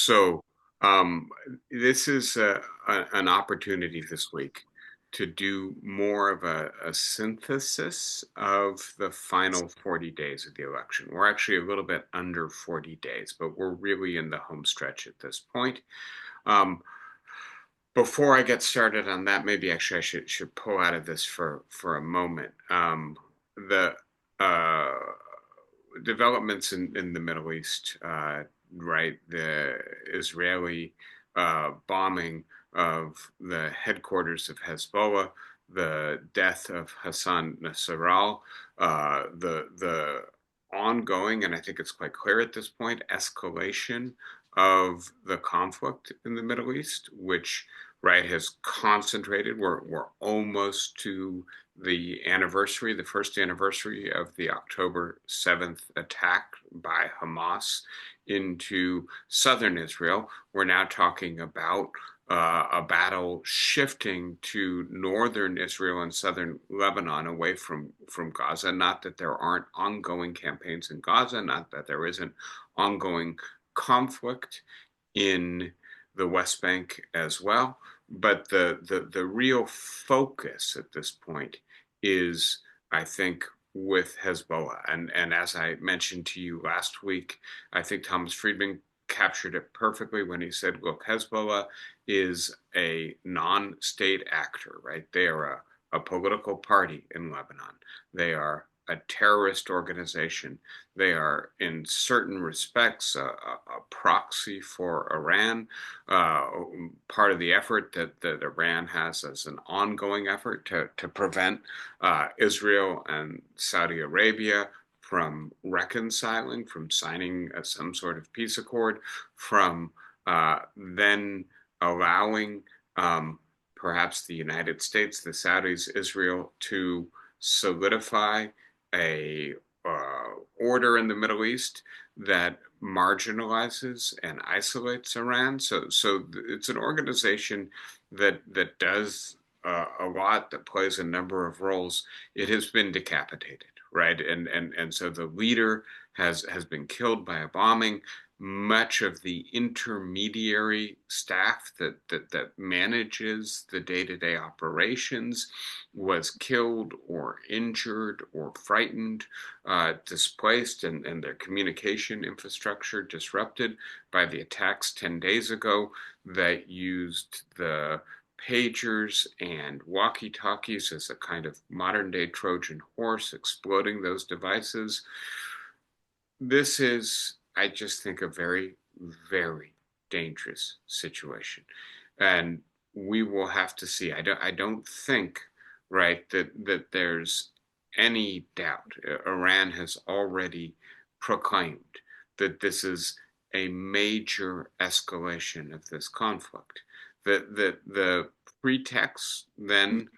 So, um, this is an opportunity this week to do more of a synthesis of the final 40 days of the election. We're actually a little bit under 40 days, but we're really in the home stretch at this point. Um, Before I get started on that, maybe actually I should pull out of this for a moment. The developments in the Middle East, right? The Israeli bombing of the headquarters of Hezbollah, the death of Hassan Nasrallah, the ongoing, and I think it's quite clear at this point, escalation of the conflict in the Middle East, which right has concentrated. We're almost to the anniversary, the first anniversary of the October 7th attack by Hamas into southern Israel. We're now talking about a battle shifting to northern Israel and southern Lebanon away from Gaza. Not that there aren't ongoing campaigns in Gaza, not that there isn't ongoing conflict in the West Bank as well. But the real focus at this point is, I think, with Hezbollah. And as I mentioned to you last week, I think Thomas Friedman captured it perfectly when he said, look, Hezbollah is a non-state actor, right? They are a political party in Lebanon. They are a terrorist organization. They are, in certain respects, a proxy for Iran, uh, part of the effort that Iran has as an ongoing effort to prevent Israel and Saudi Arabia from reconciling, from signing some sort of peace accord, from then allowing perhaps the United States, the Saudis, Israel to solidify a order in the Middle East that marginalizes and isolates Iran. So it's an organization that does a lot, that plays a number of roles. It has been decapitated, right? And so the leader has been killed by a bombing. Much of the intermediary staff that manages the day-to-day operations was killed or injured or frightened, displaced, and their communication infrastructure disrupted by the attacks 10 days ago that used the pagers and walkie-talkies as a kind of modern-day Trojan horse, exploding those devices. This is, I just think, a very, very dangerous situation. And we will have to see. I don't think, right, that there's any doubt. Iran has already proclaimed that this is a major escalation of this conflict. That the pretext then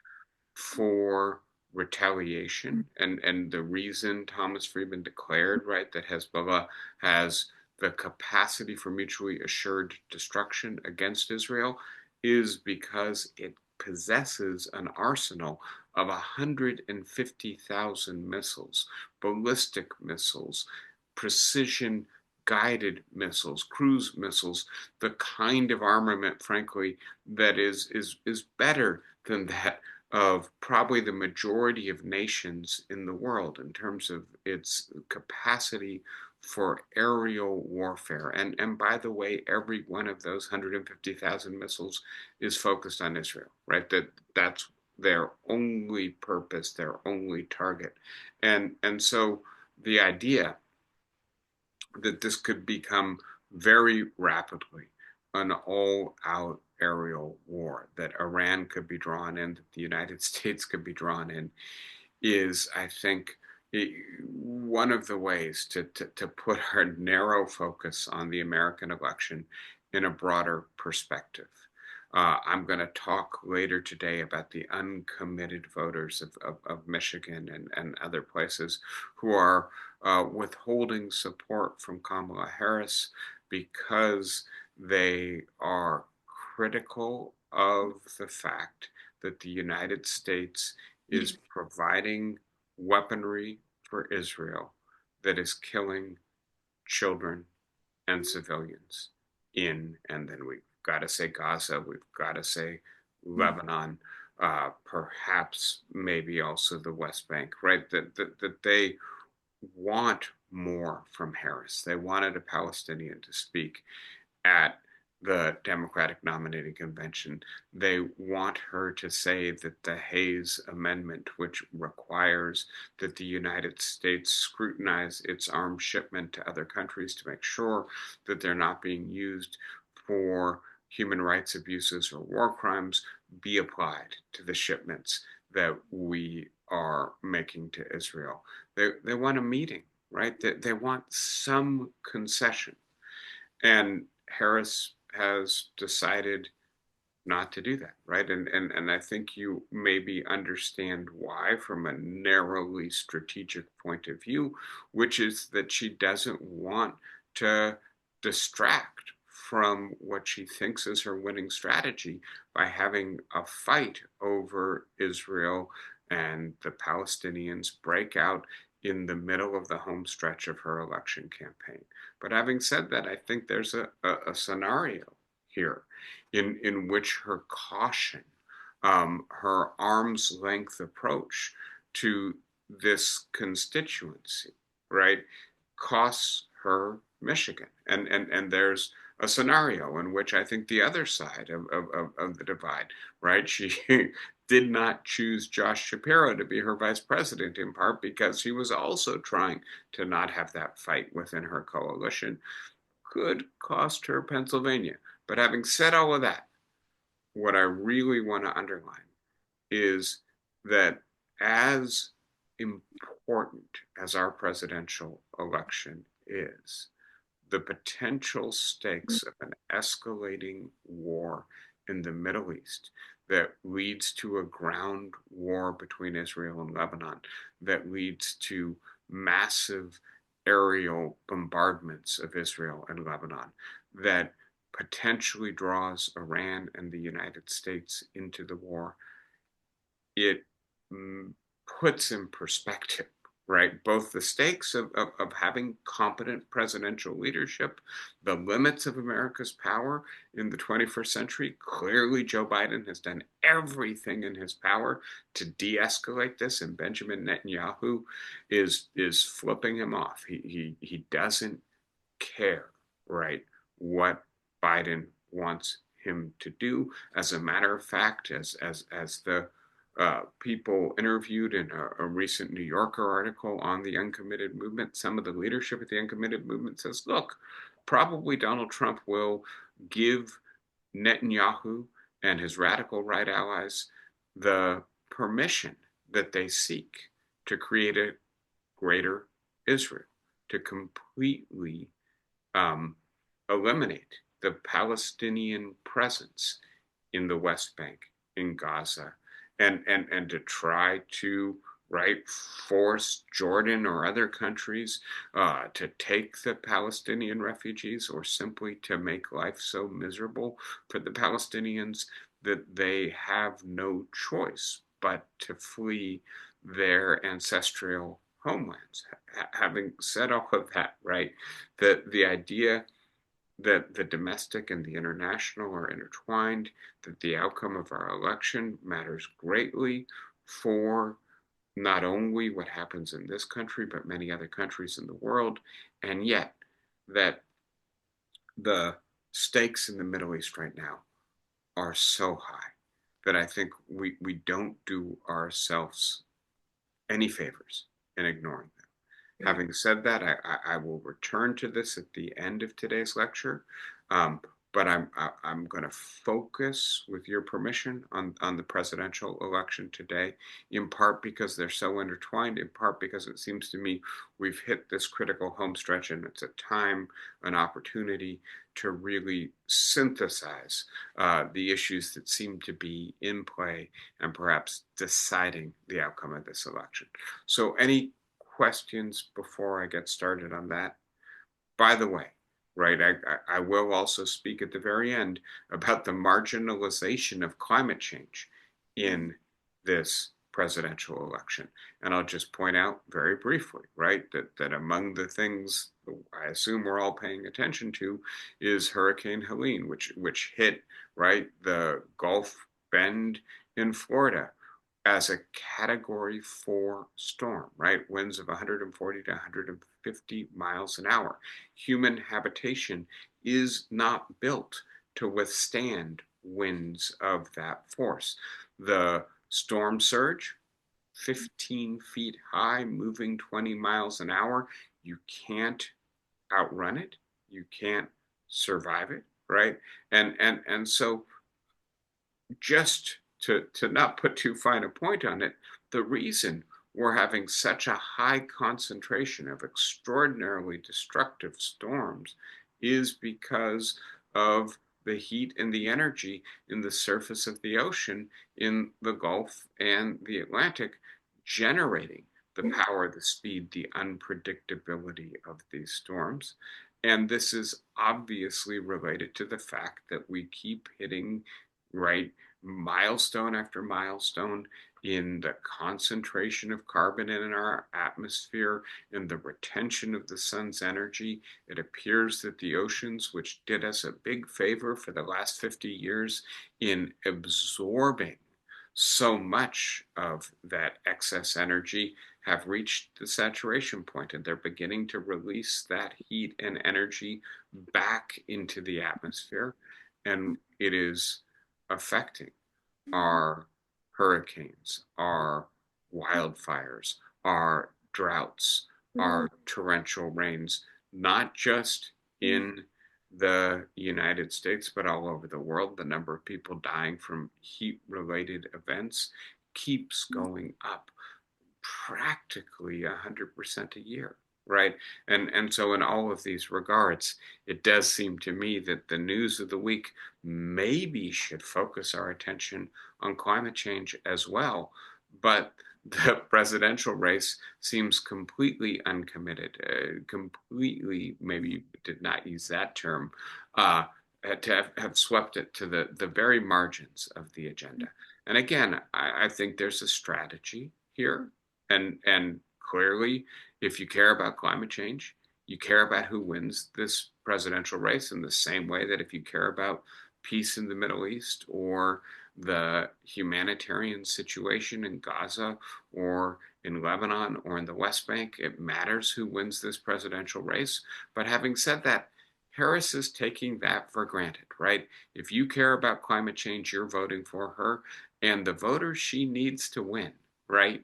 for retaliation, and the reason Thomas Friedman declared, right, that Hezbollah has the capacity for mutually assured destruction against Israel is because it possesses an arsenal of 150,000 missiles, ballistic missiles, precision guided missiles, cruise missiles, the kind of armament, frankly, that is better than that of probably the majority of nations in the world in terms of its capacity for aerial warfare. And by the way, every one of those 150,000 missiles is focused on Israel, right? That's their only purpose, their only target. And so the idea that this could become very rapidly an all-out aerial war, that Iran could be drawn in, that the United States could be drawn in, is, I think, one of the ways to put our narrow focus on the American election in a broader perspective. I'm going to talk later today about the uncommitted voters of Michigan and other places who are withholding support from Kamala Harris because they are critical of the fact that the United States is providing weaponry for Israel that is killing children and civilians and then we've got to say Gaza, we've got to say Mm. Lebanon, perhaps maybe also the West Bank, right? That they want more from Harris. They wanted a Palestinian to speak at the Democratic nominating convention. They want her to say that the Hayes Amendment, which requires that the United States scrutinize its arms shipment to other countries to make sure that they're not being used for human rights abuses or war crimes, be applied to the shipments that we are making to Israel. They want a meeting, right? They want some concession. And Harris has decided not to do that, right? And I think you maybe understand why from a narrowly strategic point of view, which is that she doesn't want to distract from what she thinks is her winning strategy by having a fight over Israel and the Palestinians break out in the middle of the home stretch of her election campaign. But having said that, I think there's a scenario here in which her caution, her arm's length approach to this constituency, right, costs her Michigan. And there's a scenario in which I think the other side of the divide, right, she did not choose Josh Shapiro to be her vice president in part because he was also trying to not have that fight within her coalition, could cost her Pennsylvania. But having said all of that, what I really want to underline is that as important as our presidential election is, the potential stakes of an escalating war in the Middle East that leads to a ground war between Israel and Lebanon, that leads to massive aerial bombardments of Israel and Lebanon, that potentially draws Iran and the United States into the war, it mm, puts in perspective, right, both the stakes of having competent presidential leadership, the limits of America's power in the 21st century. Clearly, Joe Biden has done everything in his power to de-escalate this, and Benjamin Netanyahu is flipping him off. He doesn't care, right, what Biden wants him to do. As a matter of fact, as the people interviewed in a recent New Yorker article on the uncommitted movement, some of the leadership of the uncommitted movement says, look, probably Donald Trump will give Netanyahu and his radical right allies the permission that they seek to create a greater Israel, to completely um, eliminate the Palestinian presence in the West Bank, in Gaza, and to try to, right, force Jordan or other countries to take the Palestinian refugees, or simply to make life so miserable for the Palestinians that they have no choice but to flee their ancestral homelands. Having said all of that, right, the idea that the domestic and the international are intertwined, that the outcome of our election matters greatly for not only what happens in this country, but many other countries in the world, and yet that the stakes in the Middle East right now are so high that I think we don't do ourselves any favors in ignoring them. Yeah. Having said that, I will return to this at the end of today's lecture, um, but I'm going to focus, with your permission, on the presidential election today, in part because they're so intertwined, in part because it seems to me we've hit this critical home stretch, and it's a time, an opportunity to really synthesize the issues that seem to be in play and perhaps deciding the outcome of this election. So, any questions before I get started on that? By the way, right, I will also speak at the very end about the marginalization of climate change in this presidential election. And I'll just point out very briefly, right, that among the things I assume we're all paying attention to is Hurricane Helene, which hit, right, the Gulf Bend in Florida as a Category 4 storm, right? Winds of 140 to 150 miles an hour. Human habitation is not built to withstand winds of that force. The storm surge, 15 feet high, moving 20 miles an hour. You can't outrun it. You can't survive it, right? And so just to not put too fine a point on it, the reason we're having such a high concentration of extraordinarily destructive storms is because of the heat and the energy in the surface of the ocean in the Gulf and the Atlantic, generating the power, the speed, the unpredictability of these storms. And this is obviously related to the fact that we keep hitting, right, milestone after milestone in the concentration of carbon in our atmosphere, in the retention of the sun's energy. It appears that the oceans, which did us a big favor for the last 50 years in absorbing so much of that excess energy, have reached the saturation point, and they're beginning to release that heat and energy back into the atmosphere. And it is affecting our hurricanes, our wildfires, our droughts, our torrential rains, not just in the United States, but all over the world. The number of people dying from heat-related events keeps going up practically 100% a year, right? And so in all of these regards, it does seem to me that the news of the week maybe should focus our attention on climate change as well. But the presidential race seems completely uncommitted, completely, maybe you did not use that term, to have swept it to the very margins of the agenda. And again, I think there's a strategy here. And clearly, if you care about climate change, you care about who wins this presidential race in the same way that if you care about peace in the Middle East or the humanitarian situation in Gaza or in Lebanon or in the West Bank, it matters who wins this presidential race. But having said that, Harris is taking that for granted, right? If you care about climate change, you're voting for her, and the voters she needs to win, right,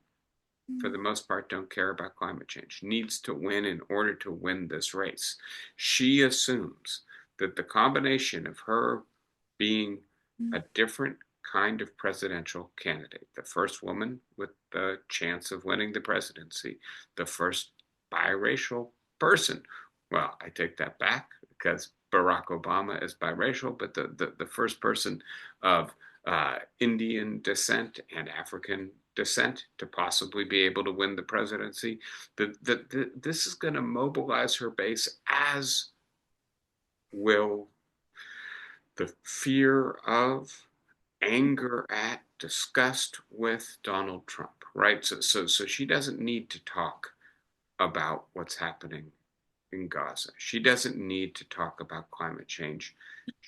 for the most part, don't care about climate change, needs to win in order to win this race. She assumes that the combination of her being a different kind of presidential candidate, the first woman with the chance of winning the presidency, the first biracial person. Well, I take that back because Barack Obama is biracial, but the first person of Indian descent and African descent to possibly be able to win the presidency. This is going to mobilize her base, as will the fear of, anger at, disgust with Donald Trump, right? So she doesn't need to talk about what's happening in Gaza. She doesn't need to talk about climate change.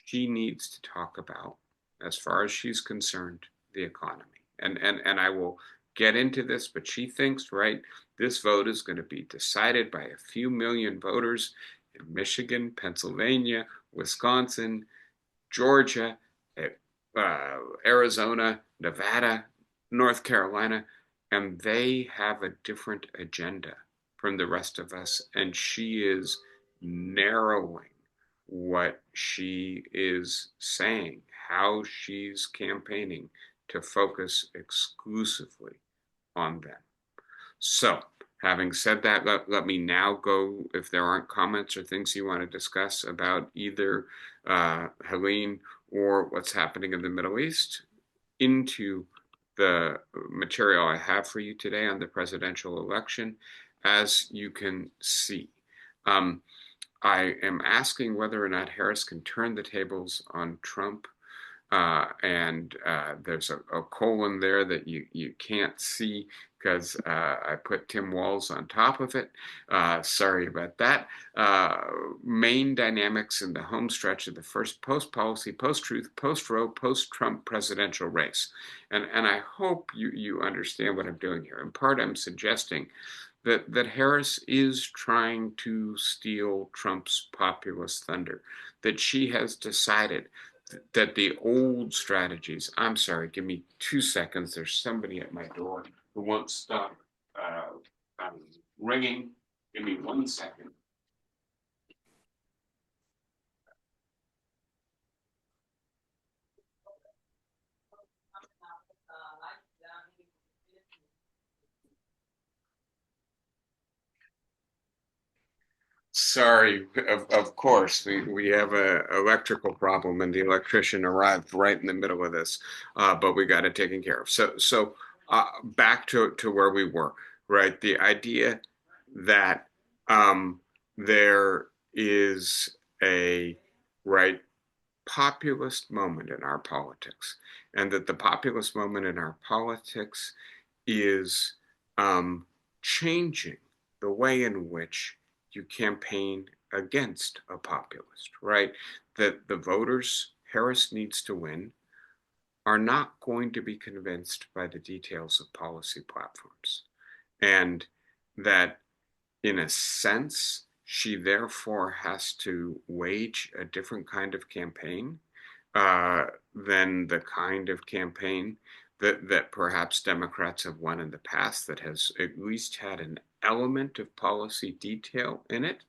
She needs to talk about, as far as she's concerned, the economy. And I will get into this, but she thinks, right, this vote is going to be decided by a few million voters in Michigan, Pennsylvania, Wisconsin, Georgia, Arizona, Nevada, North Carolina, and they have a different agenda from the rest of us, and she is narrowing what she is saying, how she's campaigning, to focus exclusively on them. So, having said that, let me now go, if there aren't comments or things you want to discuss about either Helene or what's happening in the Middle East, into the material I have for you today on the presidential election. As you can see, I am asking whether or not Harris can turn the tables on Trump and there's a colon there that you can't see because I put Tim Walz on top of it. Sorry about that. Uh, Main dynamics in the home stretch of the first post-policy, post-truth, post-Roe, post-Trump presidential race. And I hope you understand what I'm doing here. In part, I'm suggesting that Harris is trying to steal Trump's populist thunder, that she has decided that the old strategies, I'm sorry, give me 2 seconds. There's somebody at my door who won't stop um, ringing. Give me 1 second. Sorry, of course, we have a electrical problem and the electrician arrived right in the middle of this, but we got it taken care of. So back to where we were, right? The idea that there is a right populist moment in our politics, and that the populist moment in our politics is um, changing the way in which you campaign against a populist, right? That the voters Harris needs to win are not going to be convinced by the details of policy platforms. And that, in a sense, she therefore has to wage a different kind of campaign uh, than the kind of campaign that perhaps Democrats have won in the past that has at least had an element of policy detail in it,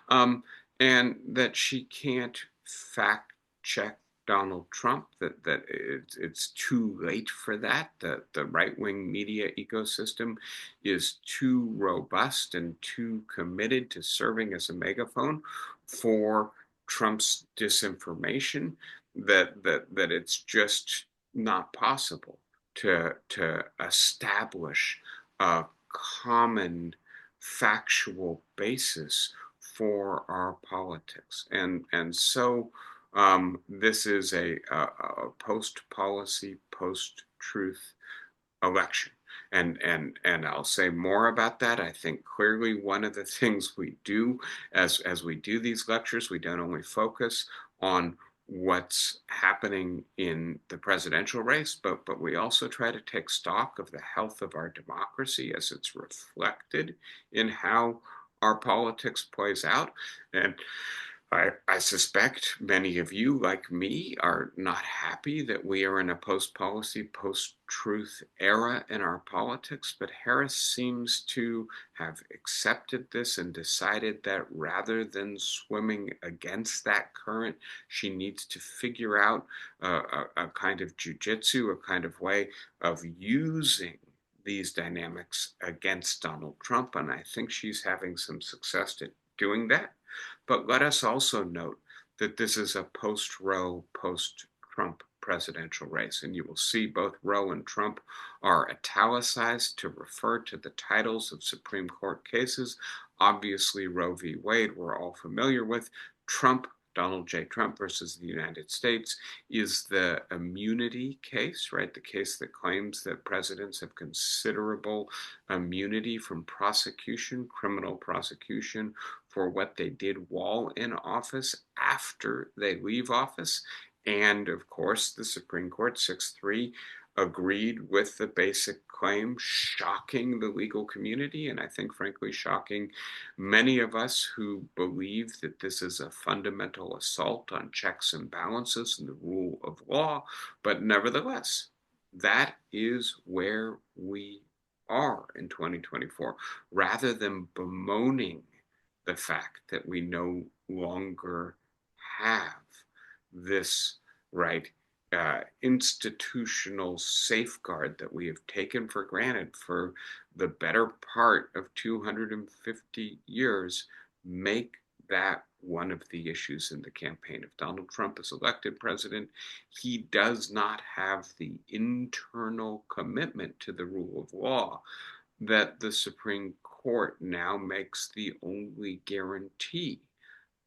um, and that she can't fact check Donald Trump, that it's too late for that. The right wing media ecosystem is too robust and too committed to serving as a megaphone for Trump's disinformation that it's just not possible to establish a common factual basis for our politics. And so this is a post policy, post truth election. And I'll say more about that. I think clearly one of the things we do as we do these lectures, we don't only focus on what's happening in the presidential race, but we also try to take stock of the health of our democracy as it's reflected in how our politics plays out. And I suspect many of you, like me, are not happy that we are in a post policy, post truth era in our politics, but Harris seems to have accepted this and decided that rather than swimming against that current, she needs to figure out a kind of jujitsu, a kind of way of using these dynamics against Donald Trump. And I think she's having some success at doing that. But let us also note that this is a post-Roe, post-Trump presidential race. And you will see both Roe and Trump are italicized to refer to the titles of Supreme Court cases. Obviously, Roe v. Wade, we're all familiar with. Trump, Donald J. Trump versus the United States, is the immunity case, right? The case that claims that presidents have considerable immunity from prosecution, criminal prosecution, for what they did while in office after they leave office. And of course, the Supreme Court 6-3 agreed with the basic claim, shocking the legal community, and I think, frankly, shocking many of us who believe that this is a fundamental assault on checks and balances and the rule of law. But nevertheless, that is where we are in 2024. Rather than bemoaning the fact that we no longer have this right institutional safeguard that we have taken for granted for the better part of 250 years, make that one of the issues in the campaign. If Donald Trump is elected president, he does not have the internal commitment to the rule of law that the Supreme Court now makes the only guarantee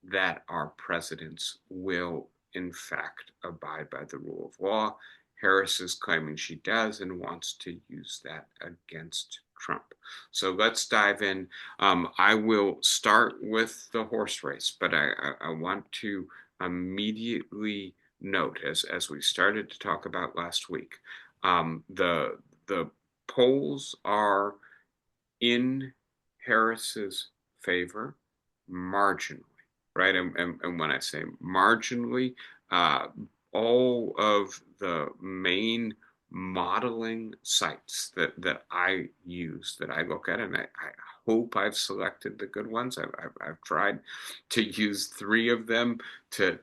that our presidents will in fact, abide by the rule of law. Harris is claiming she does and wants to use that against Trump. So let's dive in. I will start with the horse race, but I want to immediately note, as we started to talk about last week, the polls are in Harris's favor marginally, right? And when I say marginally, uh, all of the main modeling sites that I use, that I look at, and I hope I've selected the good ones. I've tried to use three of them to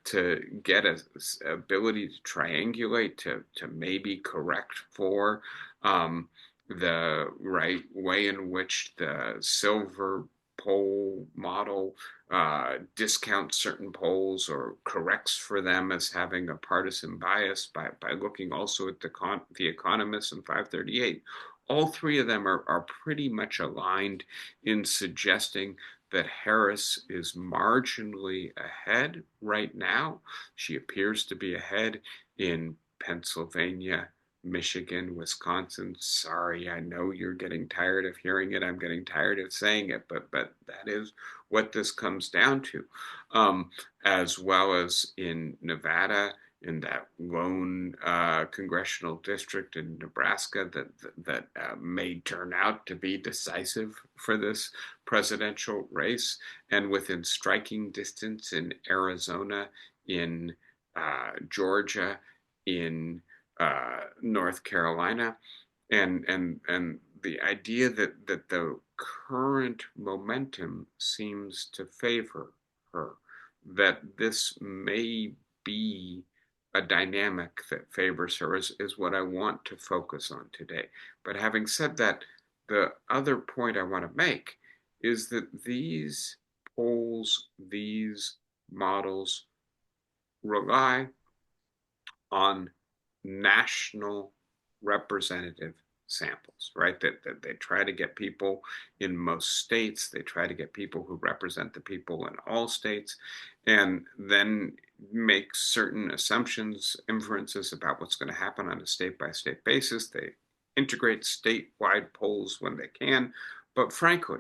get a ability to triangulate, to maybe correct for the right way in which the silver poll model discounts certain polls or corrects for them as having a partisan bias by looking also at the Economist and 538. All three of them are pretty much aligned in suggesting that Harris is marginally ahead right now. She appears to be ahead in Pennsylvania, Michigan, Wisconsin. Sorry, I know you're getting tired of hearing it. I'm getting tired of saying it, but that is what this comes down to. As well as in Nevada, in that lone congressional district in Nebraska that may turn out to be decisive for this presidential race, and within striking distance in Arizona, in Georgia, in North Carolina, and the idea that the current momentum seems to favor her, that this may be a dynamic that favors her is what I want to focus on today. But having said that, the other point I want to make is that these polls, these models rely on national representative samples, right? That they try to get people in most states, they try to get people who represent the people in all states, and then make certain assumptions, inferences about what's going to happen on a state by state basis. They integrate statewide polls when they can. But frankly,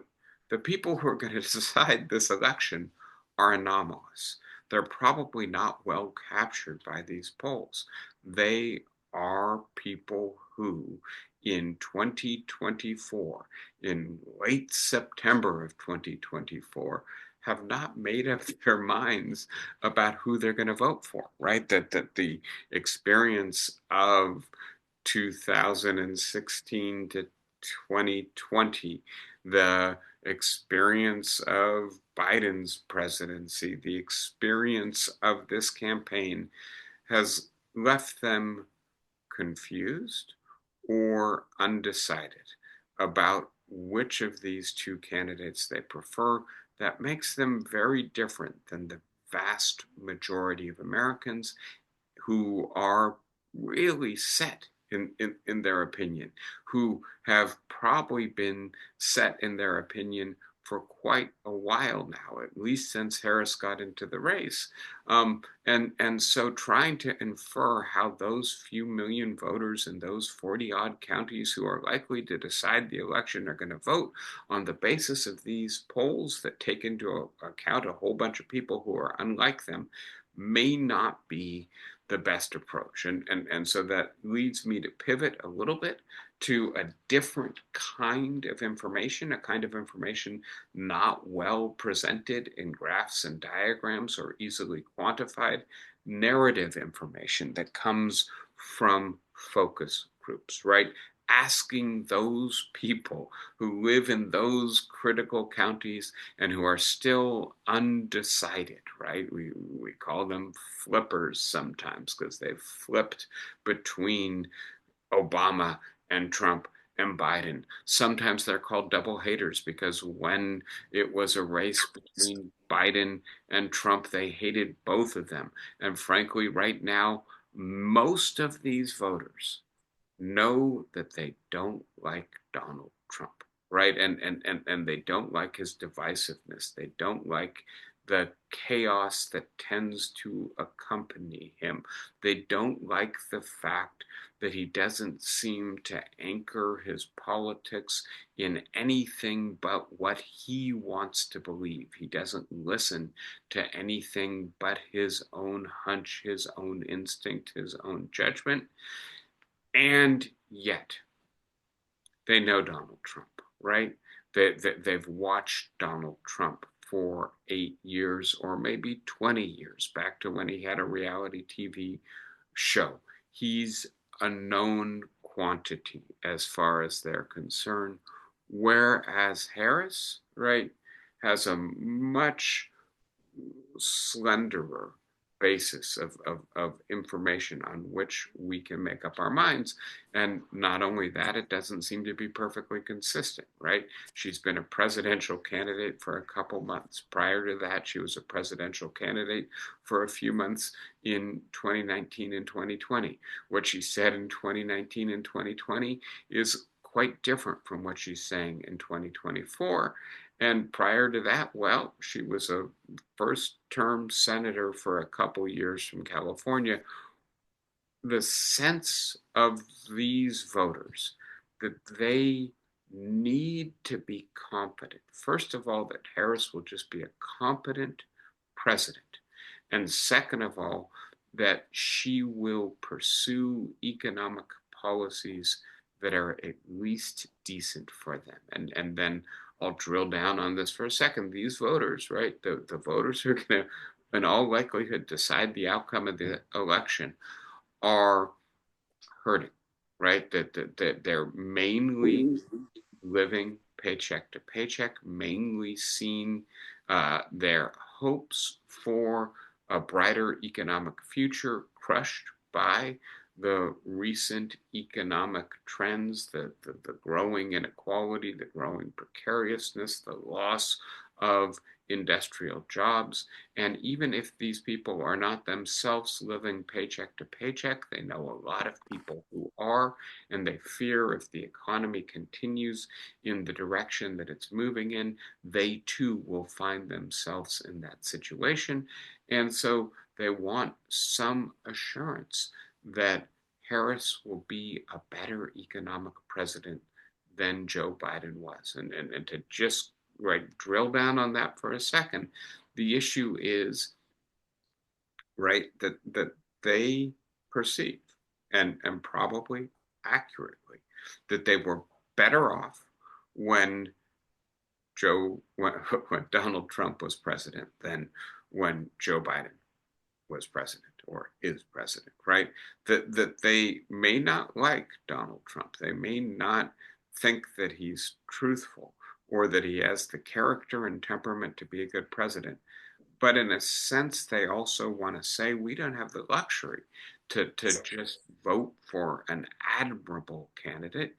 the people who are going to decide this election are anomalous. They're probably not well captured by these polls. They are people who, in 2024, in late September of 2024, have not made up their minds about who they're going to vote for, right? That the experience of 2016 to 2020, the experience of Biden's presidency, the experience of this campaign has left them confused or undecided about which of these two candidates they prefer. That makes them very different than the vast majority of Americans who are really set in their opinion, who have probably been set in their opinion for quite a while now, at least since Harris got into the race. And so trying to infer how those few million voters in those 40 odd counties who are likely to decide the election are going to vote on the basis of these polls that take into account a whole bunch of people who are unlike them may not be the best approach. And so that leads me to pivot a little bit to a different kind of information, a kind of information not well presented in graphs and diagrams or easily quantified, narrative information that comes from focus groups, right? Asking those people who live in those critical counties and who are still undecided, right? We call them flippers sometimes because they've flipped between Obama and Trump and Biden. Sometimes they're called double haters because when it was a race between Biden and Trump, they hated both of them. And frankly, right now, most of these voters know that they don't like Donald Trump, right? And they don't like his divisiveness. They don't like the chaos that tends to accompany him. They don't like the fact that he doesn't seem to anchor his politics in anything but what he wants to believe. He doesn't listen to anything but his own hunch, his own instinct, his own judgment. And yet, they know Donald Trump, right? They've watched Donald Trump for 8 years or maybe 20 years, back to when he had a reality TV show. He's a known quantity as far as they're concerned, whereas Harris, right, has a much slenderer basis of information on which we can make up our minds. And not only that, it doesn't seem to be perfectly consistent, right? She's been a presidential candidate for a couple months. Prior to that, she was a presidential candidate for a few months in 2019 and 2020. What she said in 2019 and 2020 is quite different from what she's saying in 2024. And prior to that, well, she was a first term senator for a couple years from California. The sense of these voters that they need to be confident, first of all, that Harris will just be a competent president. And second of all, that she will pursue economic policies that are at least decent for them. And then I'll drill down on this for a second. These voters, right, the voters who are going to, in all likelihood, decide the outcome of the election are hurting, right? That they're mainly living paycheck to paycheck, mainly seeing their hopes for a brighter economic future crushed by the recent economic trends, the growing inequality, the growing precariousness, the loss of industrial jobs. And even if these people are not themselves living paycheck to paycheck, they know a lot of people who are, and they fear if the economy continues in the direction that it's moving in, they too will find themselves in that situation. And so they want some assurance that Harris will be a better economic president than Joe Biden was. And to just drill down on that for a second, the issue is, right, that they perceive, and probably accurately, that they were better off when when Donald Trump was president than when Joe Biden was president or is president, right? That they may not like Donald Trump. They may not think that he's truthful or that he has the character and temperament to be a good president. But in a sense, they also want to say we don't have the luxury to just vote for an admirable candidate,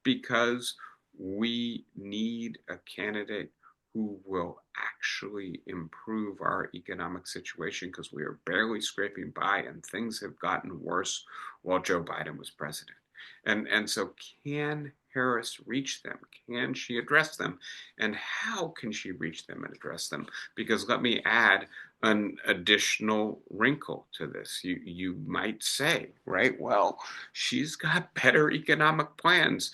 because we need a candidate who will actually improve our economic situation, because we are barely scraping by and things have gotten worse while Joe Biden was president. And so can Harris reach them? Can she address them? And how can she reach them and address them? Because let me add an additional wrinkle to this. You might say, right, well, she's got better economic plans.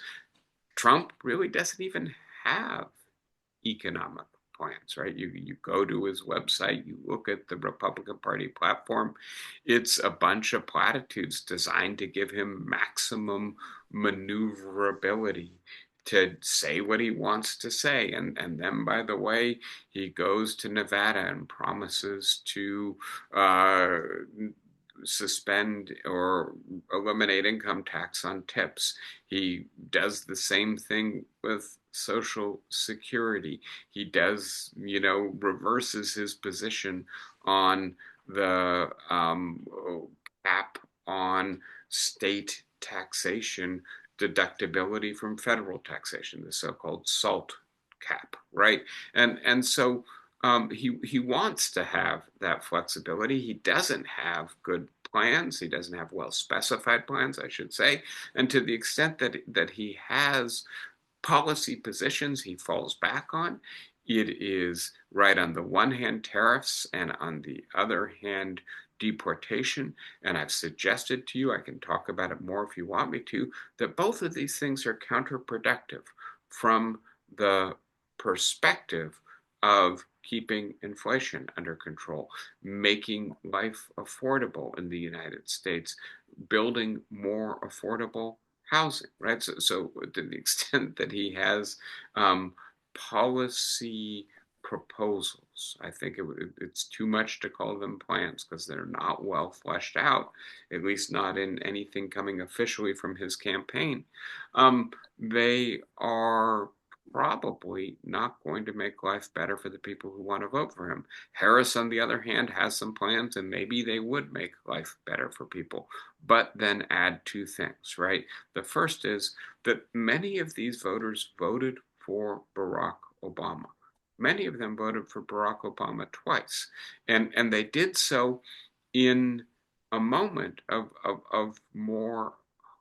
Trump really doesn't even have economic plans, right? You go to his website, you look at the Republican Party platform, it's a bunch of platitudes designed to give him maximum maneuverability to say what he wants to say. And then, by the way, he goes to Nevada and promises to suspend or eliminate income tax on tips. He does the same thing with Social Security. He does, reverses his position on the cap on state taxation deductibility from federal taxation, the so-called SALT cap, right? And so he wants to have that flexibility. He doesn't have good plans. He doesn't have well specified plans, I should say. And to the extent that he has policy positions he falls back on, It is, right, on the one hand, tariffs, and on the other hand, deportation. And I've suggested to you, I can talk about it more if you want me to, that both of these things are counterproductive from the perspective of keeping inflation under control, making life affordable in the United States, building more affordable housing, right? So to the extent that he has policy proposals. I think it's too much to call them plans because they're not well fleshed out, at least not in anything coming officially from his campaign. They are probably not going to make life better for the people who want to vote for him. Harris, on the other hand, has some plans, and maybe they would make life better for people, but then add two things, right? The first is that many of these voters voted for Barack Obama. Many of them voted for Barack Obama twice. And they did so in a moment of more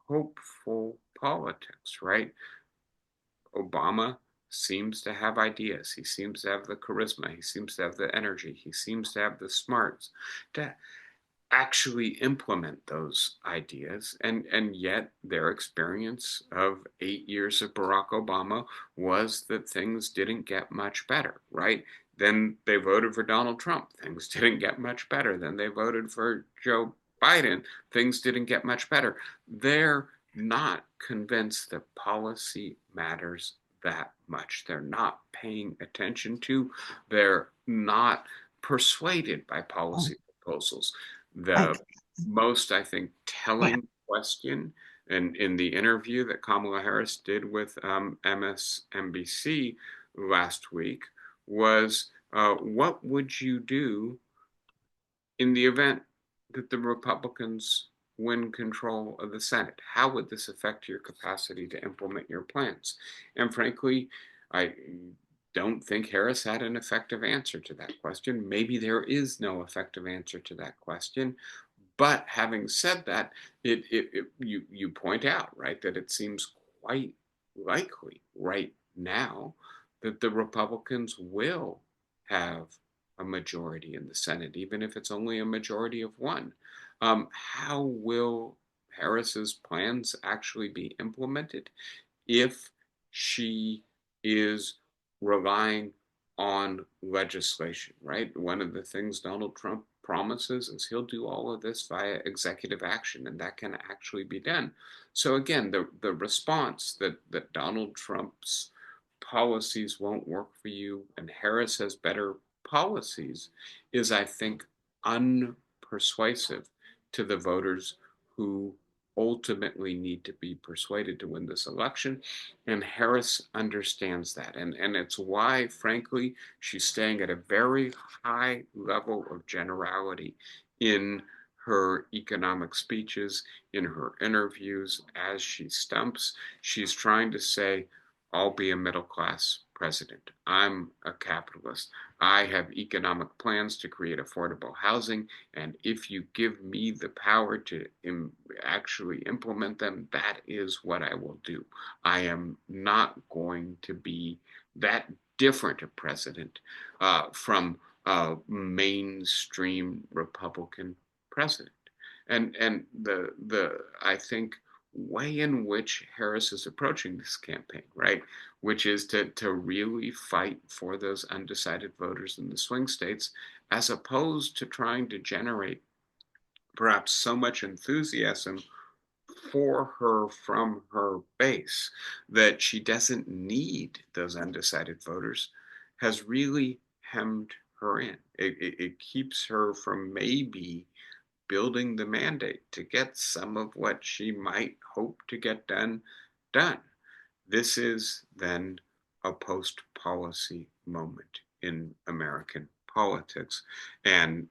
hopeful politics, right? Obama seems to have ideas. He seems to have the charisma. He seems to have the energy. He seems to have the smarts to actually implement those ideas. And yet their experience of 8 years of Barack Obama was that things didn't get much better, right? Then they voted for Donald Trump. Things didn't get much better. Then they voted for Joe Biden. Things didn't get much better. They're not convinced that policy matters that much. They're not paying attention to, they're not persuaded by Oh, policy proposals. I, The most, I think, go ahead. telling question in the interview that Kamala Harris did with MSNBC last week was, what would you do in the event that the Republicans win control of the Senate? How would this affect your capacity to implement your plans? And frankly, I don't think Harris had an effective answer to that question. Maybe there is no effective answer to that question. But having said that, you point out, right, that it seems quite likely right now that the Republicans will have a majority in the Senate, even if it's only a majority of one. How will Harris's plans actually be implemented if she is relying on legislation, right? One of the things Donald Trump promises is he'll do all of this via executive action, and that can actually be done. So again, the response that Donald Trump's policies won't work for you and Harris has better policies is, I think, unpersuasive to the voters who ultimately need to be persuaded to win this election. And Harris understands that. And it's why, frankly, she's staying at a very high level of generality in her economic speeches, in her interviews, as she stumps. She's trying to say, I'll be a middle class president. I'm a capitalist. I have economic plans to create affordable housing. And if you give me the power to actually implement them, that is what I will do. I am not going to be that different a president from a mainstream Republican president. And the I think way in which Harris is approaching this campaign, right? Which is to really fight for those undecided voters in the swing states, as opposed to trying to generate perhaps so much enthusiasm for her from her base that she doesn't need those undecided voters, has really hemmed her in. It keeps her from maybe building the mandate to get some of what she might hope to get done. This is then a post policy moment in American politics. And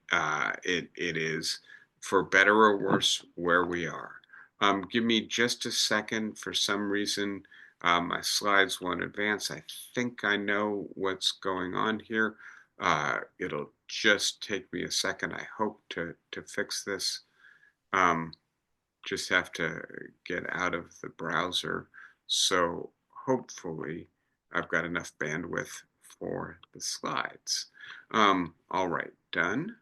it is, for better or worse, where we are. Give me just a second. For some reason, my slides won't advance. I think I know what's going on here. It'll just take me a second, I hope, to fix this. Um, just have to get out of the browser. So hopefully I've got enough bandwidth for the slides. All right, done.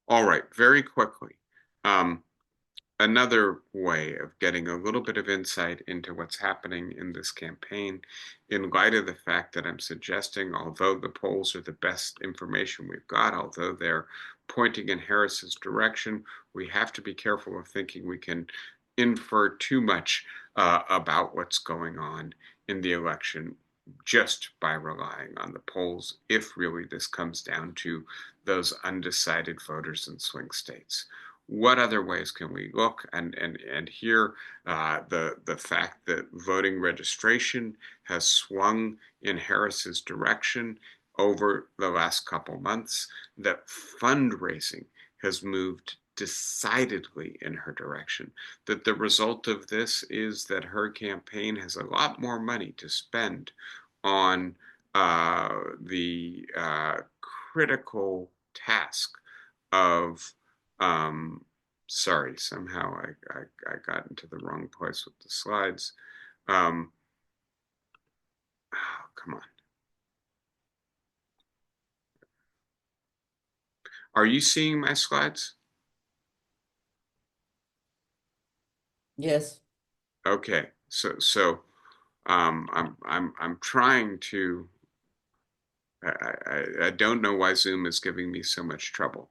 All right, very quickly. Another way of getting a little bit of insight into what's happening in this campaign, in light of the fact that I'm suggesting, although the polls are the best information we've got, although they're pointing in Harris's direction, we have to be careful of thinking we can infer too much about what's going on in the election just by relying on the polls, if really this comes down to those undecided voters in swing states. What other ways can we look? And here, the fact that voting registration has swung in Harris's direction over the last couple months, that fundraising has moved decidedly in her direction, that the result of this is that her campaign has a lot more money to spend on the critical task of sorry, somehow I got into the wrong place with the slides. Oh, come on. Are you seeing my slides? Yes. Okay, so I'm trying to. I don't know why Zoom is giving me so much trouble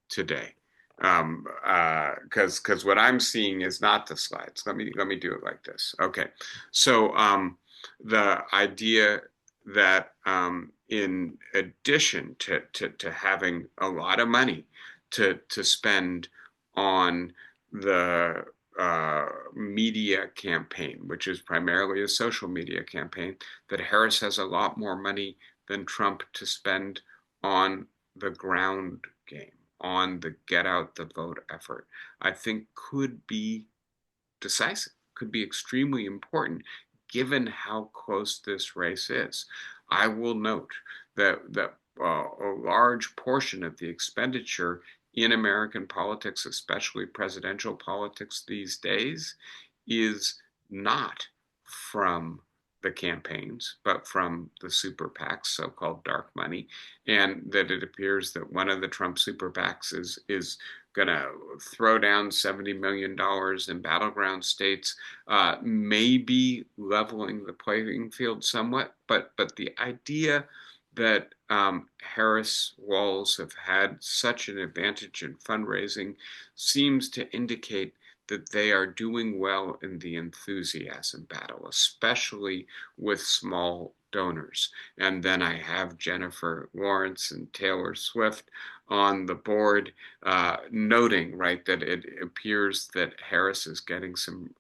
today. Because what I'm seeing is not the slides. Let me do it like this. Okay, so the idea that in addition to having a lot of money to spend on the media campaign, which is primarily a social media campaign, that Harris has a lot more money than Trump to spend on the ground game, on the get out the vote effort, I think could be decisive, could be extremely important given how close this race is. I will note that a large portion of the expenditure in American politics, especially presidential politics these days, is not from the campaigns, but from the super PACs, so-called dark money, and that it appears that one of the Trump super PACs is going to throw down $70 million in battleground states, maybe leveling the playing field somewhat. But the idea that Harris Walls have had such an advantage in fundraising seems to indicate that they are doing well in the enthusiasm battle, especially with small donors. And then I have Jennifer Lawrence and Taylor Swift on the board, noting, right, that it appears that Harris is getting some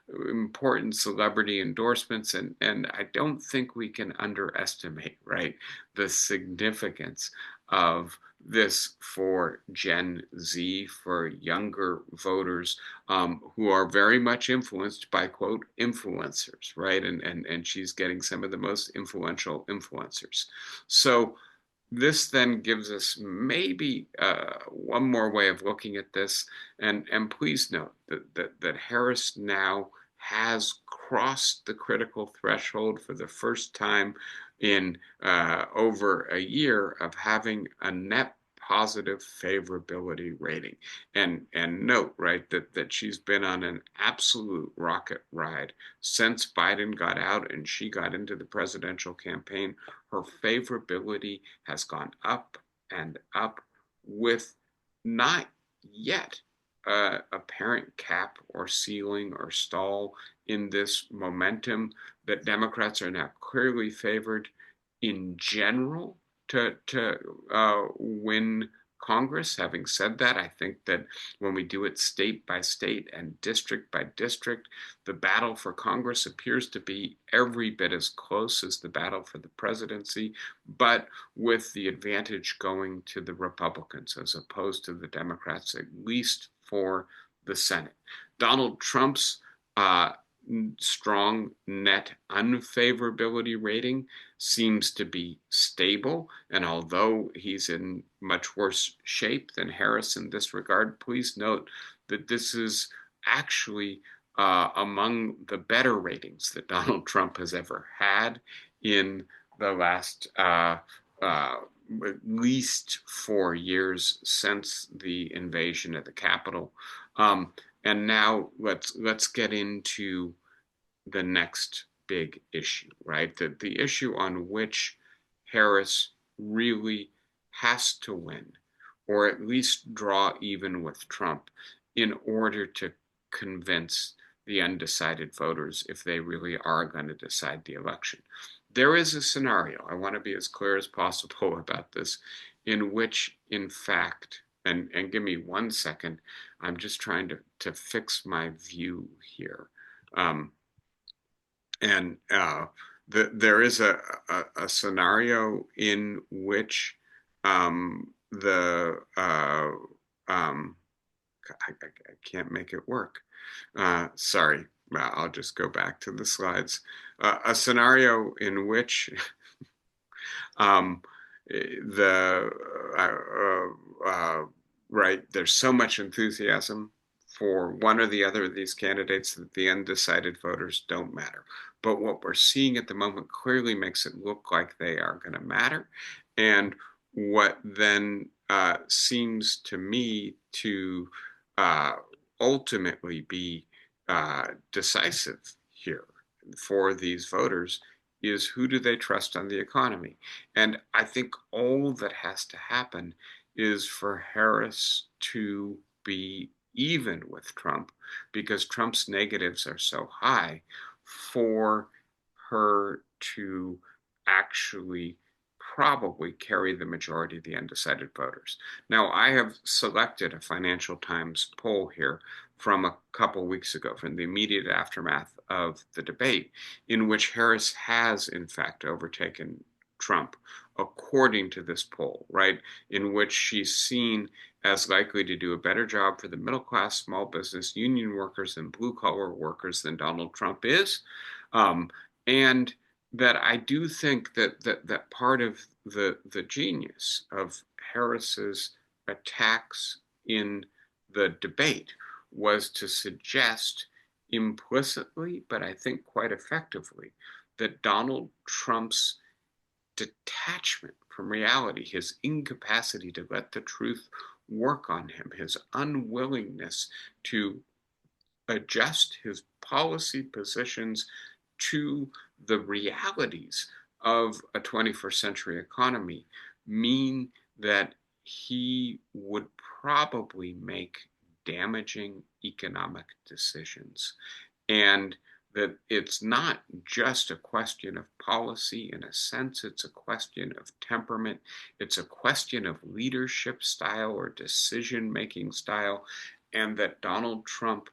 important celebrity endorsements, and I don't think we can underestimate, right, the significance of this for Gen Z, for younger voters who are very much influenced by, quote, influencers, right? And she's getting some of the most influential influencers. So this then gives us maybe one more way of looking at this. And please note that Harris now has crossed the critical threshold for the first time in over a year of having a net positive favorability rating. And note, right, that she's been on an absolute rocket ride since Biden got out and she got into the presidential campaign. Her favorability has gone up and up with not yet apparent cap or ceiling or stall in this momentum, that Democrats are now clearly favored in general to win Congress. Having said that, I think that when we do it state by state and district by district, the battle for Congress appears to be every bit as close as the battle for the presidency, but with the advantage going to the Republicans as opposed to the Democrats, at least for the Senate. Donald Trump's strong net unfavorability rating seems to be stable. And although he's in much worse shape than Harris in this regard, please note that this is actually among the better ratings that Donald Trump has ever had in the last at least 4 years since the invasion of the Capitol. Um, and now let's get into the next big issue, right? The issue on which Harris really has to win, or at least draw even with Trump, in order to convince the undecided voters if they really are going to decide the election. There is a scenario, I want to be as clear as possible about this, in which, in fact, and give me 1 second, I'm just trying to fix my view here. Um, and there is a scenario in which the I can't make it work. Sorry, I'll just go back to the slides. A scenario in which um, the right, there's so much enthusiasm for one or the other of these candidates that the undecided voters don't matter. But what we're seeing at the moment clearly makes it look like they are going to matter. And what then seems to me to uh, ultimately be decisive here for these voters is, who do they trust on the economy? And I think all that has to happen is for Harris to be even with Trump, because Trump's negatives are so high, for her to actually probably carry the majority of the undecided voters. Now, I have selected a Financial Times poll here from a couple weeks ago, from the immediate aftermath of the debate, in which Harris has, in fact, overtaken Trump, according to this poll, right? In which she's seen as likely to do a better job for the middle class, small business, union workers, and blue collar workers than Donald Trump is. Um, and that I do think that part of the genius of Harris's attacks in the debate was to suggest implicitly, but I think quite effectively, that Donald Trump's detachment from reality, his incapacity to let the truth work on him, his unwillingness to adjust his policy positions to the realities of a 21st century economy, mean that he would probably make damaging economic decisions. And that it's not just a question of policy. In a sense, it's a question of temperament. It's a question of leadership style or decision-making style. And that Donald Trump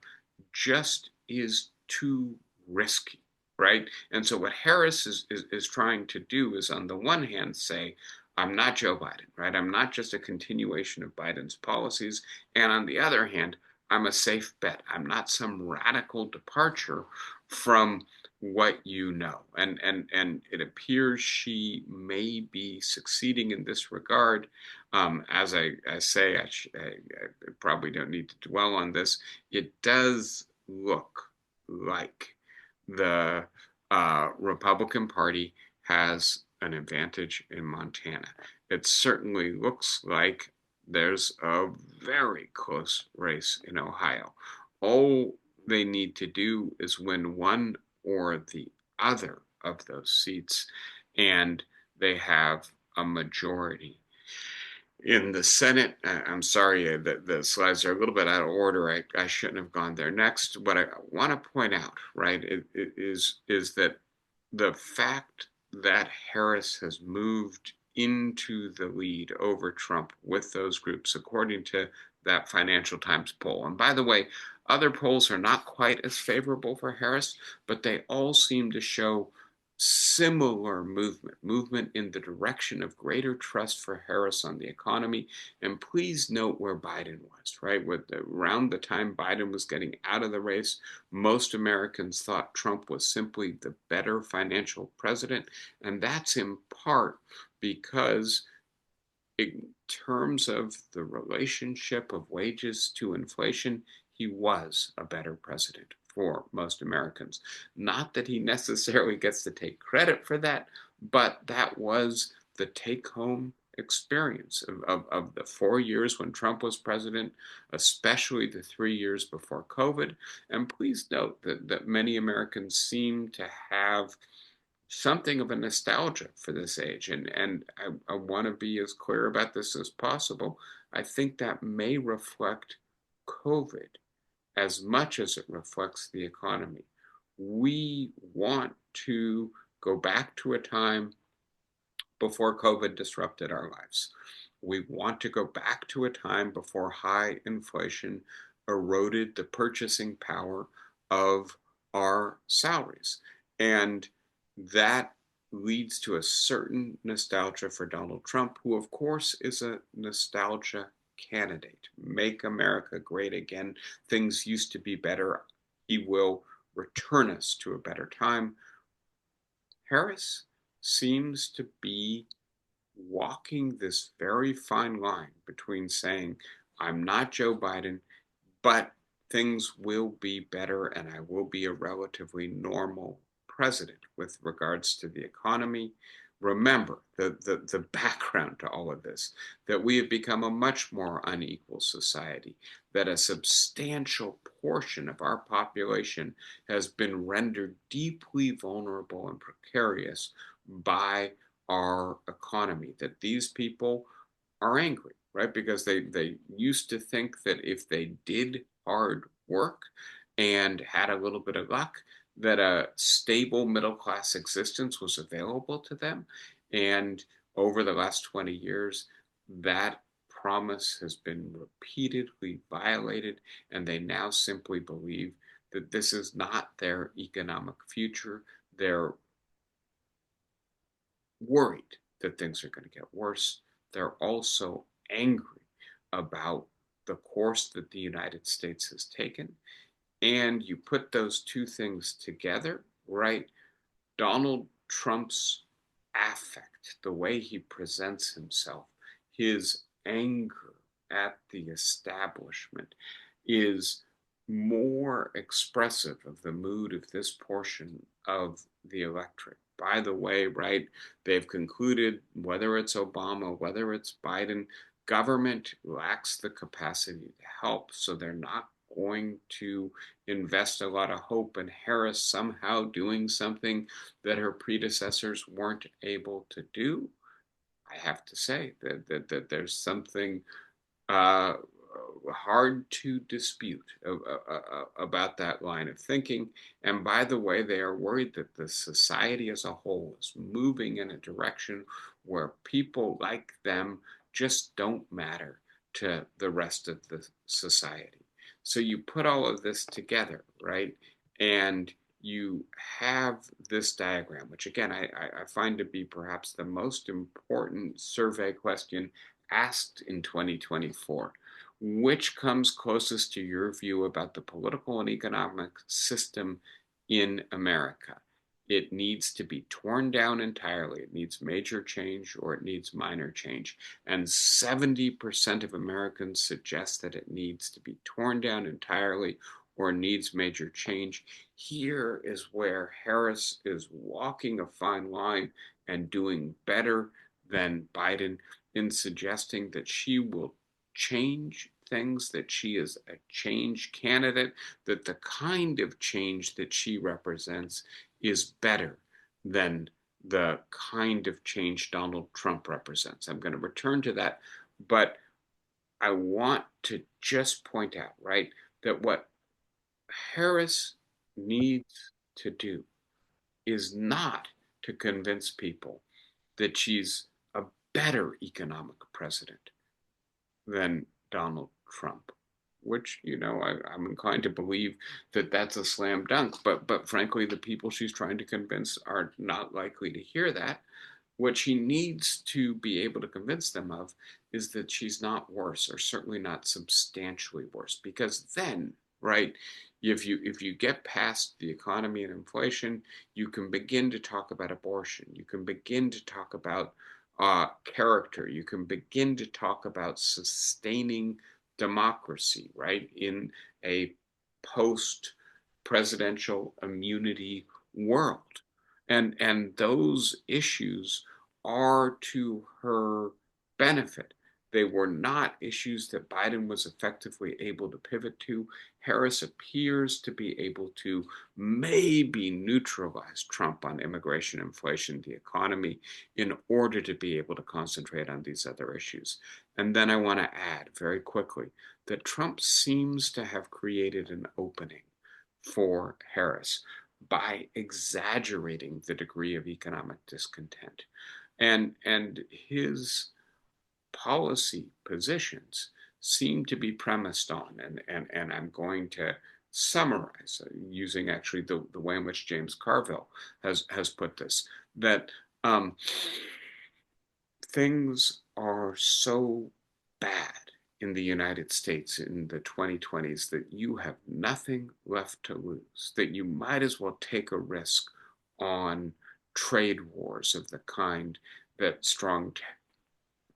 just is too risky, right? And so what Harris is trying to do is, on the one hand, say, I'm not Joe Biden, right? I'm not just a continuation of Biden's policies. And on the other hand, I'm a safe bet. I'm not some radical departure from what you know. And it appears she may be succeeding in this regard. As I say, I probably don't need to dwell on this. It does look like the Republican Party has an advantage in Montana. It certainly looks like there's a very close race in Ohio. All they need to do is win one or the other of those seats, and they have a majority. In the Senate, I'm sorry that the slides are a little bit out of order. I shouldn't have gone there. Next, what I want to point out, right, is that the fact that Harris has moved into the lead over Trump with those groups, according to that Financial Times poll. And by the way, other polls are not quite as favorable for Harris, but they all seem to show similar movement in the direction of greater trust for Harris on the economy. And please note where Biden was, right? Around the time Biden was getting out of the race, most Americans thought Trump was simply the better financial president. And that's in part because in terms of the relationship of wages to inflation, he was a better president for most Americans. Not that he necessarily gets to take credit for that, but that was the take home experience of the 4 years when Trump was president, especially the 3 years before COVID. And please note that many Americans seem to have something of a nostalgia for this age. And I want to be as clear about this as possible. I think that may reflect COVID as much as it reflects the economy. We want to go back to a time before COVID disrupted our lives. We want to go back to a time before high inflation eroded the purchasing power of our salaries. And that leads to a certain nostalgia for Donald Trump, who, of course, is a nostalgia candidate. Make America great again. Things used to be better. He will return us to a better time. Harris seems to be walking this very fine line between saying, I'm not Joe Biden, but things will be better and I will be a relatively normal president with regards to the economy. Remember the background to all of this, that we have become a much more unequal society, that a substantial portion of our population has been rendered deeply vulnerable and precarious by our economy, that these people are angry, right? Because they used to think that if they did hard work and had a little bit of luck, that a stable middle class existence was available to them. And over the last 20 years, that promise has been repeatedly violated, and they now simply believe that this is not their economic future. They're worried that things are going to get worse. They're also angry about the course that the United States has taken. And you put those two things together, right? Donald Trump's affect, the way he presents himself, his anger at the establishment is more expressive of the mood of this portion of the electorate. By the way, right, they've concluded whether it's Obama, whether it's Biden, government lacks the capacity to help, so they're not going to invest a lot of hope in Harris somehow doing something that her predecessors weren't able to do. I have to say that there's something uh, hard to dispute about that line of thinking. And by the way, they are worried that the society as a whole is moving in a direction where people like them just don't matter to the rest of the society. So you put all of this together, right? And you have this diagram, which again, I find to be perhaps the most important survey question asked in 2024. Which comes closest to your view about the political and economic system in America? It needs to be torn down entirely. It needs major change or it needs minor change. And 70% of Americans suggest that it needs to be torn down entirely or needs major change. Here is where Harris is walking a fine line and doing better than Biden in suggesting that she will change things, that she is a change candidate, that the kind of change that she represents is better than the kind of change Donald Trump represents. I'm going to return to that, but I want to just point out, right, that what Harris needs to do is not to convince people that she's a better economic president than Donald Trump. which, I'm inclined to believe that that's a slam dunk. But frankly, the people she's trying to convince are not likely to hear that. What she needs to be able to convince them of is that she's not worse, or certainly not substantially worse, because then, right, if you get past the economy and inflation, you can begin to talk about abortion. You can begin to talk about character. You can begin to talk about sustaining democracy, right, in a post presidential immunity world. And those issues are to her benefit. They were not issues that Biden was effectively able to pivot to. Harris appears to be able to maybe neutralize Trump on immigration, inflation, the economy, in order to be able to concentrate on these other issues. And then I want to add very quickly that Trump seems to have created an opening for Harris by exaggerating the degree of economic discontent. And his policy positions seem to be premised on, and I'm going to summarize using actually the way in which James Carville has put this, that um, things are so bad in the United States in the 2020s that you have nothing left to lose, that you might as well take a risk on trade wars of the kind that strong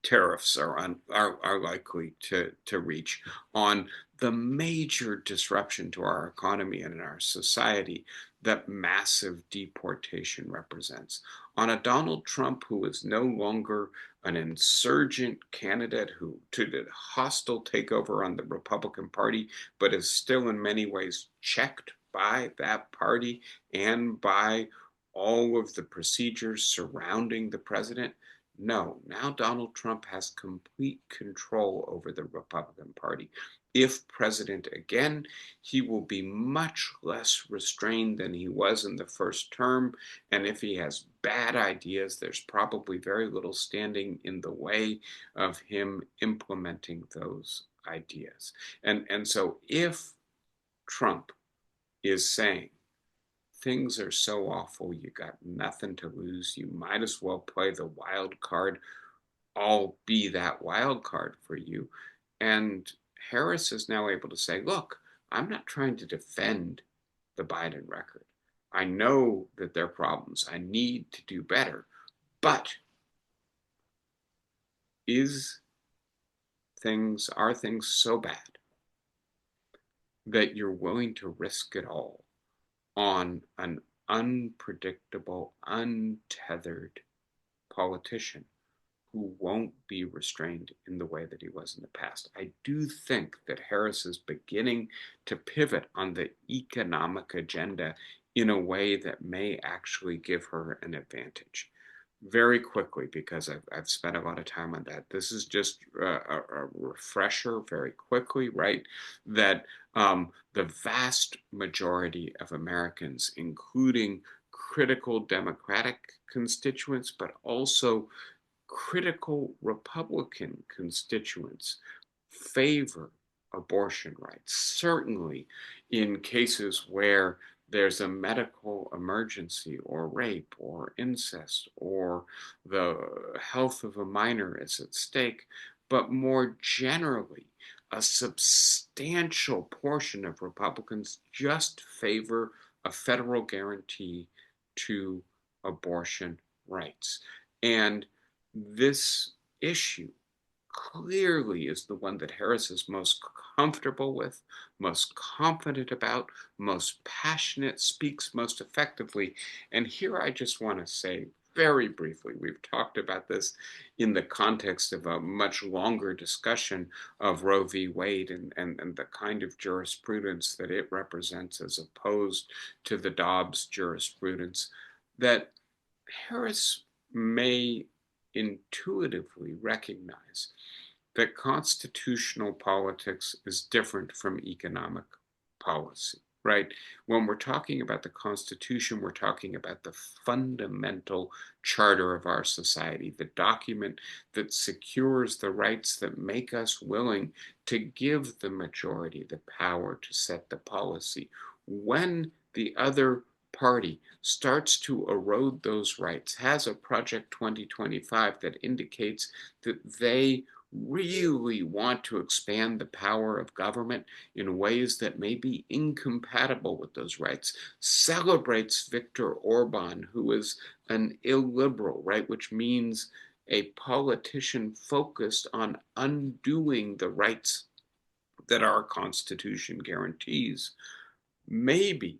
tariffs are likely to reach, on the major disruption to our economy and in our society that massive deportation represents, on a Donald Trump who is no longer an insurgent candidate who did a hostile takeover on the Republican Party, but is still in many ways checked by that party and by all of the procedures surrounding the president. No, now Donald Trump has complete control over the Republican Party. If president again, he will be much less restrained than he was in the first term. And if he has bad ideas, there's probably very little standing in the way of him implementing those ideas. And so if Trump is saying, things are so awful, you got nothing to lose, you might as well play the wild card, I'll be that wild card for you. And Harris is now able to say, look, I'm not trying to defend the Biden record. I know that there are problems. I need to do better. But are things so bad that you're willing to risk it all on an unpredictable, untethered politician who won't be restrained in the way that he was in the past? I do think that Harris is beginning to pivot on the economic agenda in a way that may actually give her an advantage. Very quickly, because I've spent a lot of time on that. This is just a refresher, very quickly, right? That the vast majority of Americans, including critical Democratic constituents, but also critical Republican constituents, favor abortion rights, certainly in cases where there's a medical emergency or rape or incest or the health of a minor is at stake. But more generally, a substantial portion of Republicans just favor a federal guarantee to abortion rights. And this issue clearly is the one that Harris is most comfortable with, most confident about, most passionate, speaks most effectively. And here I just want to say very briefly, we've talked about this in the context of a much longer discussion of Roe v. Wade and the kind of jurisprudence that it represents as opposed to the Dobbs jurisprudence, that Harris may intuitively recognize that constitutional politics is different from economic policy, right? When we're talking about the Constitution, we're talking about the fundamental charter of our society, the document that secures the rights that make us willing to give the majority the power to set the policy. When the other party starts to erode those rights, has a Project 2025 that indicates that they really want to expand the power of government in ways that may be incompatible with those rights, celebrates Viktor Orban, who is an illiberal, right, which means a politician focused on undoing the rights that our Constitution guarantees. Maybe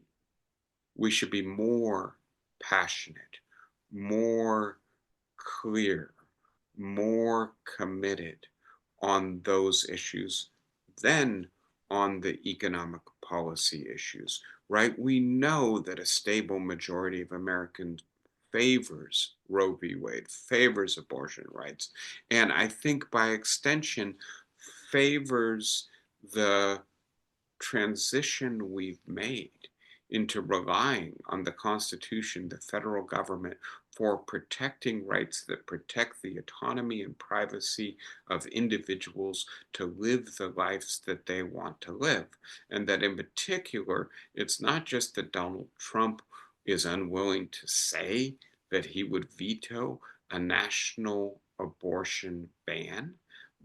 we should be more passionate, more clear, more committed on those issues than on the economic policy issues, right? We know that a stable majority of Americans favors Roe v. Wade, favors abortion rights, and I think by extension favors the transition we've made into relying on the Constitution, the federal government, for protecting rights that protect the autonomy and privacy of individuals to live the lives that they want to live. And that in particular, it's not just that Donald Trump is unwilling to say that he would veto a national abortion ban,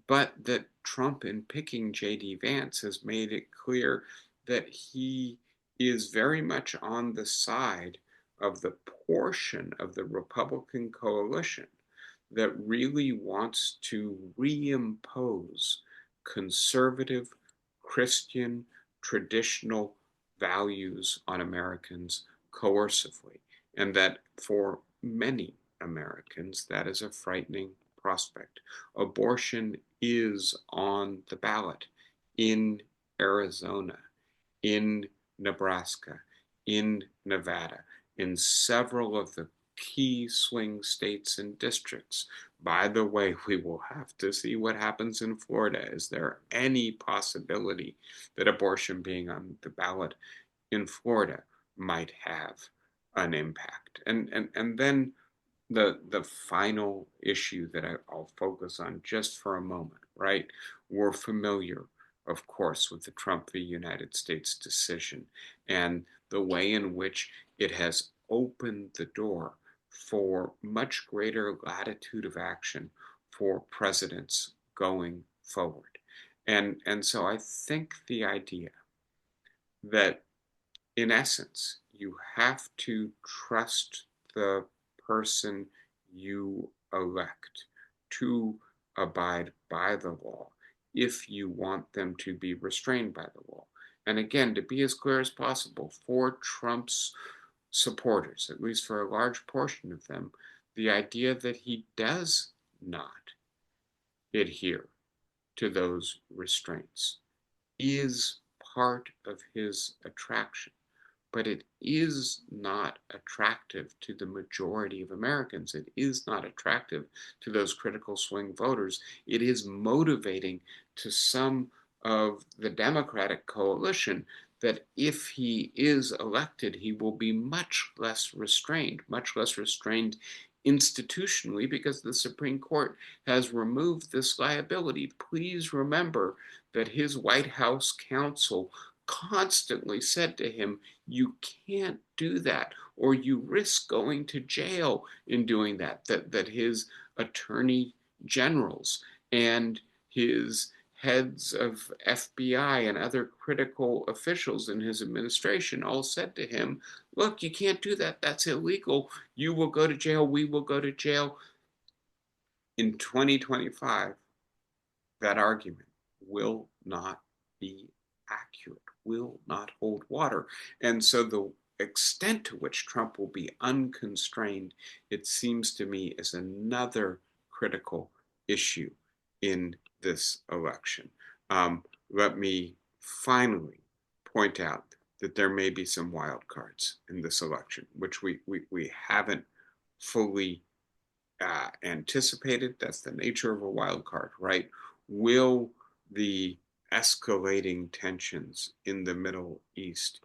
but that Trump, in picking J.D. Vance, has made it clear that he is very much on the side of the portion of the Republican coalition that really wants to reimpose conservative, Christian, traditional values on Americans coercively. And that for many Americans, that is a frightening prospect. Abortion is on the ballot in Arizona, in Nebraska, in Nevada, in several of the key swing states and districts. By the way, we will have to see what happens in Florida. Is there any possibility that abortion being on the ballot in Florida might have an impact? And then the final issue that I'll focus on just for a moment, right? We're familiar, of course, with the Trump v. United States decision and the way in which it has opened the door for much greater latitude of action for presidents going forward. And so I think the idea that in essence, you have to trust the person you elect to abide by the law if you want them to be restrained by the law. And again, to be as clear as possible, for Trump's supporters, at least for a large portion of them, the idea that he does not adhere to those restraints is part of his attraction, but it is not attractive to the majority of Americans. It is not attractive to those critical swing voters. It is motivating to some of the Democratic coalition that if he is elected, he will be much less restrained institutionally because the Supreme Court has removed this liability. Please remember that his White House counsel constantly said to him, you can't do that, or you risk going to jail in doing that. That his attorney generals and his heads of FBI and other critical officials in his administration all said to him, look, you can't do that. That's illegal. You will go to jail. We will go to jail. In 2025, that argument will not be accurate, will not hold water. And so the extent to which Trump will be unconstrained, it seems to me, is another critical issue in this election. Let me finally point out that there may be some wild cards in this election, which we haven't fully anticipated. That's the nature of a wild card, right? Will the escalating tensions in the Middle East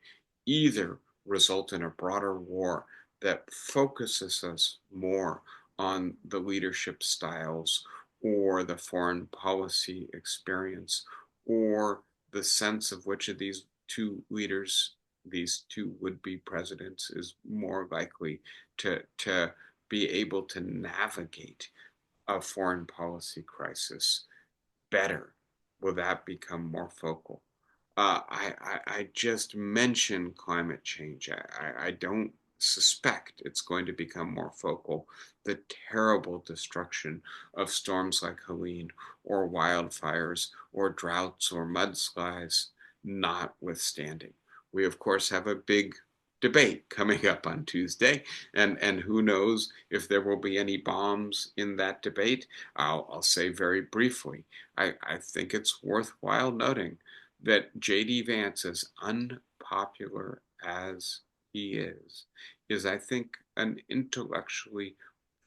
either result in a broader war that focuses us more on the leadership styles or the foreign policy experience or the sense of which of these two leaders, these two would-be presidents, is more likely to be able to navigate a foreign policy crisis better? Will that become more focal? I just mentioned climate change. I don't suspect it's going to become more focal. The terrible destruction of storms like Helene or wildfires or droughts or mudslides notwithstanding. We, of course, have a big debate coming up on Tuesday, and who knows if there will be any bombs in that debate. I'll say very briefly, I think it's worthwhile noting that J.D. Vance, as unpopular as he is, I think, an intellectually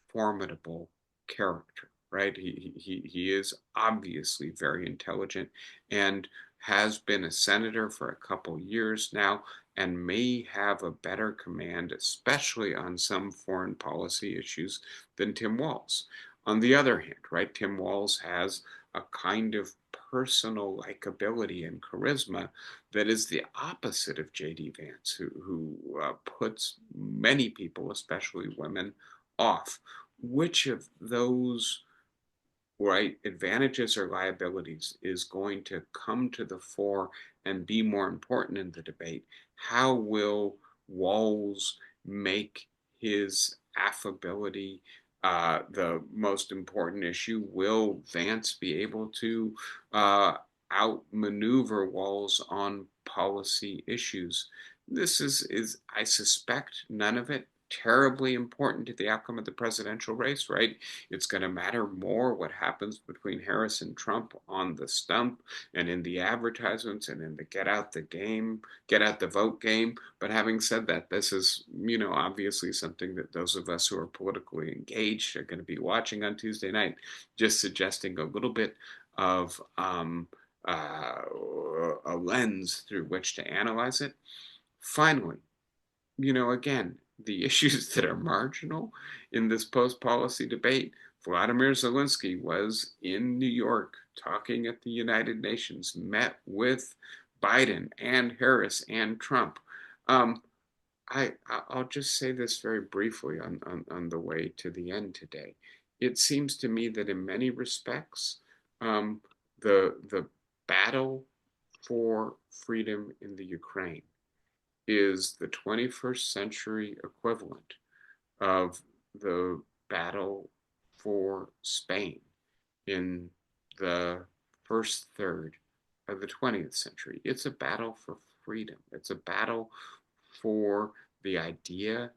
formidable character, right? He is obviously very intelligent and has been a senator for a couple years now and may have a better command, especially on some foreign policy issues, than Tim Walz. On the other hand, right, Tim Walz has a kind of personal likability and charisma that is the opposite of J.D. Vance, who puts many people, especially women, off. Which of those, right, advantages or liabilities is going to come to the fore and be more important in the debate? How will Walz make his affability the most important issue? Will Vance be able to outmaneuver Walz on policy issues? This is, I suspect, none of it terribly important to the outcome of the presidential race, right? It's going to matter more what happens between Harris and Trump on the stump and in the advertisements and in the get out the game, get out the vote game. But having said that, this is, obviously something that those of us who are politically engaged are going to be watching on Tuesday night, just suggesting a little bit of a lens through which to analyze it. Finally, again, the issues that are marginal in this post-policy debate. Vladimir Zelensky was in New York talking at the United Nations, met with Biden and Harris and Trump. I'll just say this very briefly on the way to the end today. It seems to me that in many respects, the battle for freedom in the Ukraine is the 21st century equivalent of the battle for Spain in the first third of the 20th century. It's a battle for freedom. It's a battle for the idea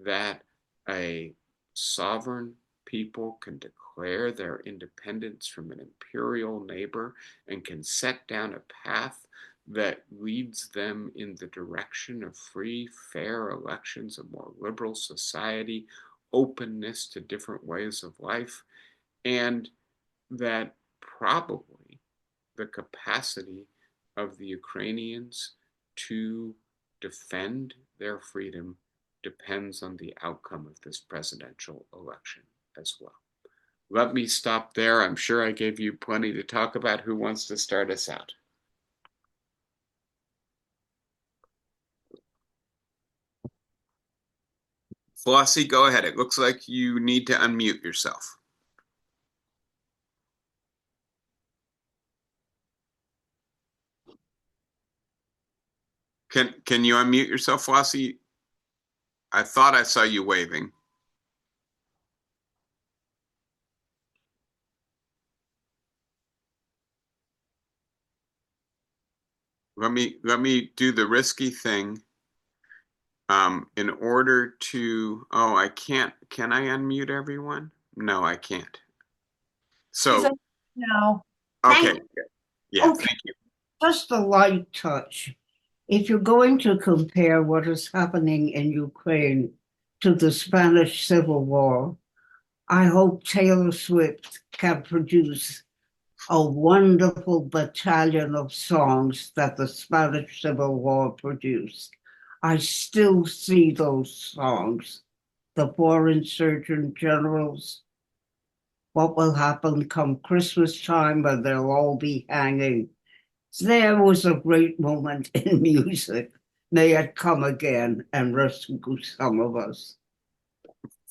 that a sovereign people can declare their independence from an imperial neighbor and can set down a path that leads them in the direction of free, fair elections, a more liberal society, openness to different ways of life, and that probably the capacity of the Ukrainians to defend their freedom depends on the outcome of this presidential election as well. Let me stop there. I'm sure I gave you plenty to talk about. Who wants to start us out? Flossie, go ahead. It looks like you need to unmute yourself. Can you unmute yourself, Flossie? I thought I saw you waving. Let me do the risky thing. In order to, I can't. Can I unmute everyone? No, I can't. So, No. okay, Thank yeah, Okay, thank you. just a light touch. If you're going to compare what is happening in Ukraine to the Spanish Civil War, I hope Taylor Swift can produce a wonderful battalion of songs that the Spanish Civil War produced. I still see those songs. The Foreign Surgeon Generals, what will happen come Christmas time when they'll all be hanging. There was a great moment in music. May it come again and rescue some of us.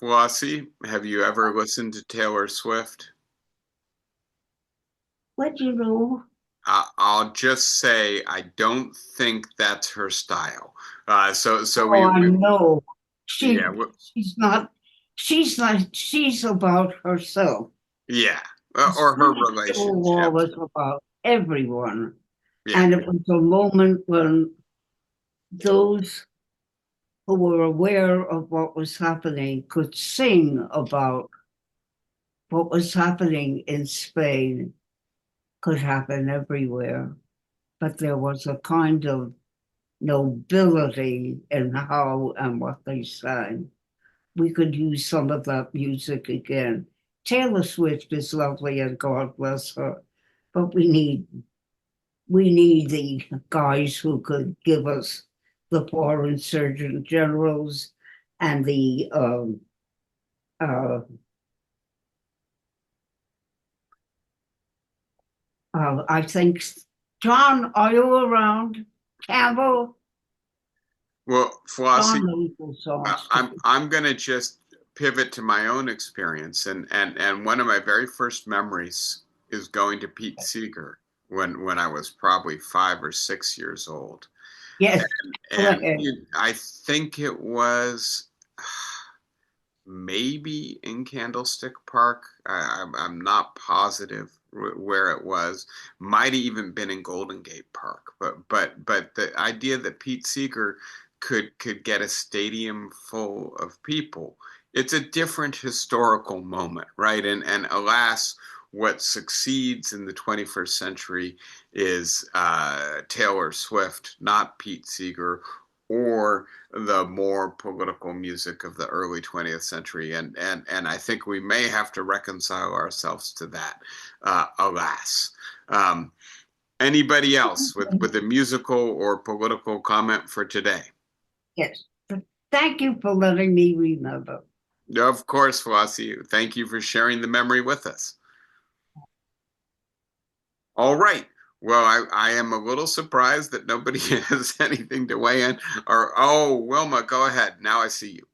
Flossie, have you ever listened to Taylor Swift? What do you know? I'll just say I don't think that's her style. So Oh, I know. yeah, She's not she's about herself. yeah, The or her Spanish Civil War relationships. was about everyone. Yeah, And it was a moment when those who were aware of what was happening could sing about what was happening in Spain, could happen everywhere. But there was a kind of nobility in how and what they sang. We could use some of that music again. Taylor Swift is lovely and God bless her, but we need the guys who could give us the foreign surgeon generals and the uh, I think John, are you around? Campbell, well, Flossie, John knows the songs too. I'm gonna just pivot to my own experience, and one of my very first memories is going to Pete Seeger when I was probably 5 or 6 years old, Yes, go and ahead. I think it was maybe in Candlestick Park. I'm not positive where it was. Might have even been in Golden Gate Park. But the idea that Pete Seeger could get a stadium full of people, it's a different historical moment, right? And alas, what succeeds in the 21st century is Taylor Swift, not Pete Seeger, or the more political music of the early 20th century. And I think we may have to reconcile ourselves to that, alas. Um, Anybody else with a musical or political comment for today? Yes. Thank you for letting me remember. Of course, Flossie. Thank you for sharing the memory with us. All right. Well, I am a little surprised that nobody has anything to weigh in. Or, oh, Wilma, go ahead. Now I see you.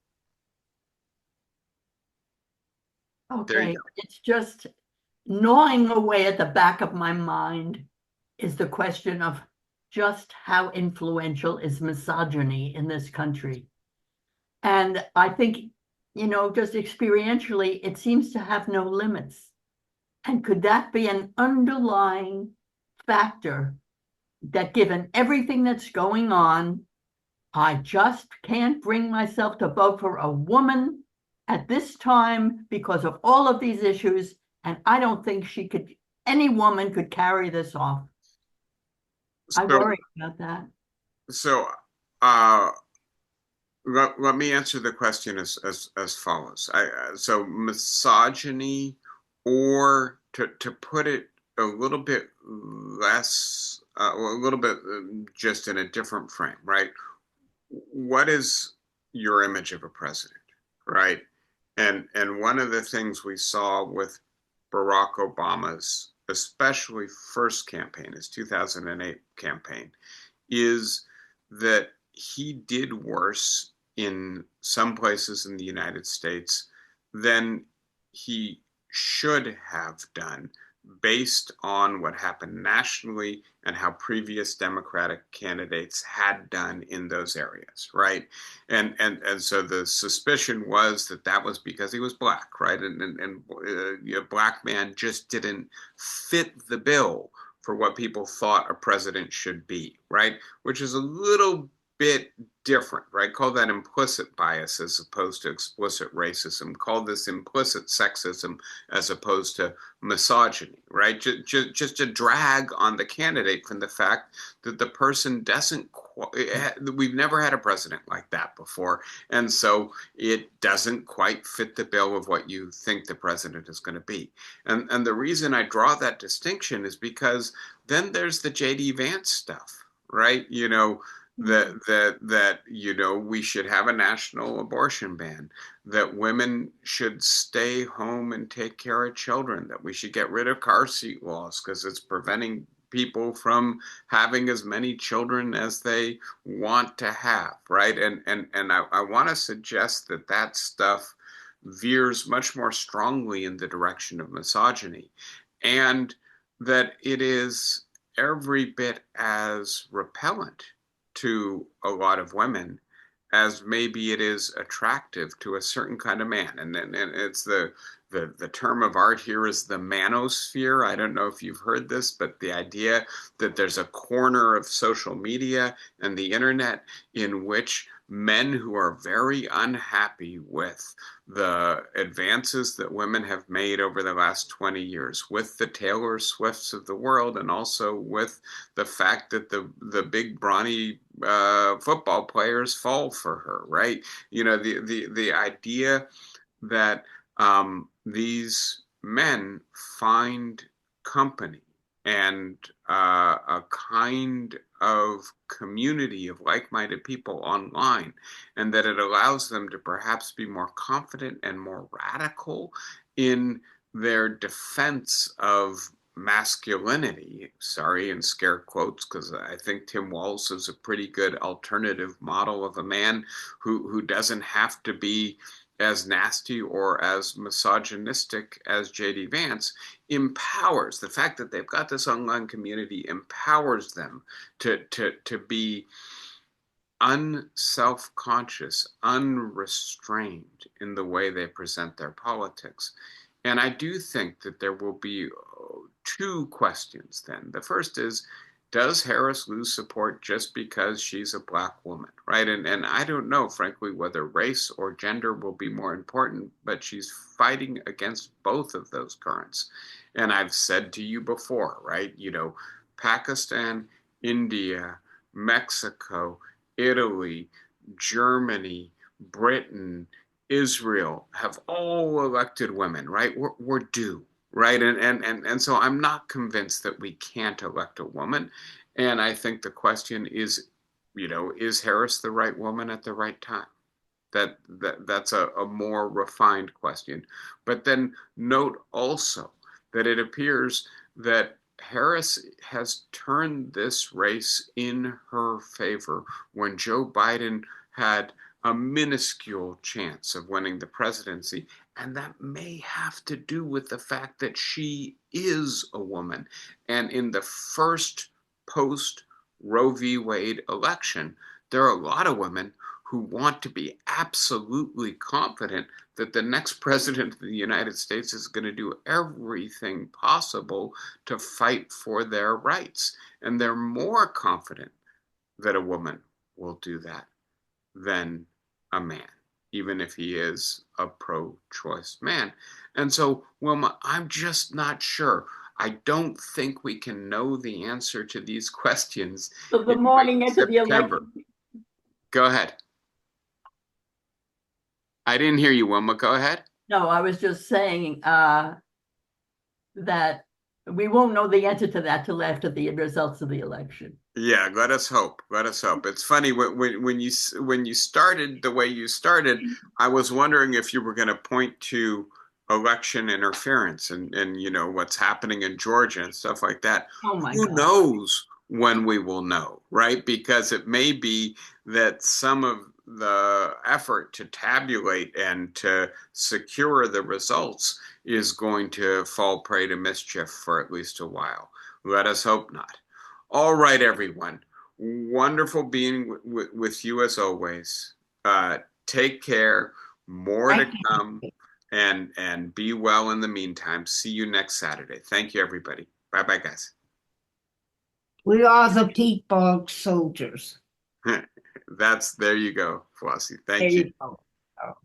There you Okay, go. it's just gnawing away at the back of my mind is the question of just how influential is misogyny in this country. And I think, just experientially, it seems to have no limits. And could that be an underlying factor that, given everything that's going on, I just can't bring myself to vote for a woman at this time because of all of these issues. And I don't think any woman could carry this off. I So, worry about that. so uh, let me answer the question as follows. So misogyny, or to put it a little bit less, a little bit just in a different frame, right? What is your image of a president, right? And one of the things we saw with Barack Obama's, especially first campaign, his 2008 campaign, is that he did worse in some places in the United States than he should have done based on what happened nationally and how previous Democratic candidates had done in those areas, right? And so the suspicion was that that was because he was black, right? And a black man just didn't fit the bill for what people thought a president should be, right? Which is a little bit different, right? Call that implicit bias as opposed to explicit racism. Call this implicit sexism as opposed to misogyny, right? Just a drag on the candidate from the fact that the person doesn't, we've never had a president like that before. And so it doesn't quite fit the bill of what you think the president is going to be. And the reason I draw that distinction is because then there's the JD Vance stuff, right? that we should have a national abortion ban, that women should stay home and take care of children, that we should get rid of car seat laws because it's preventing people from having as many children as they want to have, right? And I want to suggest that that stuff veers much more strongly in the direction of misogyny, and that it is every bit as repellent to a lot of women as maybe it is attractive to a certain kind of man. And it's the term of art here is the manosphere. I don't know if you've heard this, but the idea that there's a corner of social media and the internet in which men who are very unhappy with the advances that women have made over the last 20 years, with the Taylor Swifts of the world, and also with the fact that the big brawny football players fall for her, right? The idea that these men find company and a kind of community of like-minded people online, and that it allows them to perhaps be more confident and more radical in their defense of masculinity. Sorry, in scare quotes, because I think Tim Walz is a pretty good alternative model of a man who doesn't have to be as nasty or as misogynistic as JD Vance. Empowers the fact that they've got this online community, empowers them to be unself-conscious, unrestrained in the way they present their politics. And I do think that there will be two questions then. The first is, does Harris lose support just because she's a black woman, right? And I don't know, frankly, whether race or gender will be more important, but she's fighting against both of those currents. And I've said to you before, right? Pakistan, India, Mexico, Italy, Germany, Britain, Israel have all elected women, right? We're due, right? And so I'm not convinced that we can't elect a woman. And I think the question is Harris the right woman at the right time? That's a more refined question. But then note also that it appears that Harris has turned this race in her favor when Joe Biden had a minuscule chance of winning the presidency. And that may have to do with the fact that she is a woman. And in the first post Roe v. Wade election, there are a lot of women who want to be absolutely confident that the next president of the United States is going to do everything possible to fight for their rights. And they're more confident that a woman will do that than a man, even if he is a pro-choice man. And so, Wilma, I'm just not sure. I don't think we can know the answer to these questions So the in late morning into the September. election. Go ahead. I didn't hear you, Wilma. Go ahead. No, I was just saying that we won't know the answer to that till after the results of the election. Yeah, let us hope. Let us hope. It's funny when you started the way you started, I was wondering if you were going to point to election interference and what's happening in Georgia and stuff like that. Oh my Who God. knows when we will know, right? Because it may be that some of the effort to tabulate and to secure the results is going to fall prey to mischief for at least a while. Let us hope not. All right, everyone. Wonderful being with you as always. Take care. More to Thank come, and be well in the meantime. See you next Saturday. Thank you, everybody. Bye bye, guys. We are the Peat Bog soldiers. There you go, Flossie. There Thank you. you go.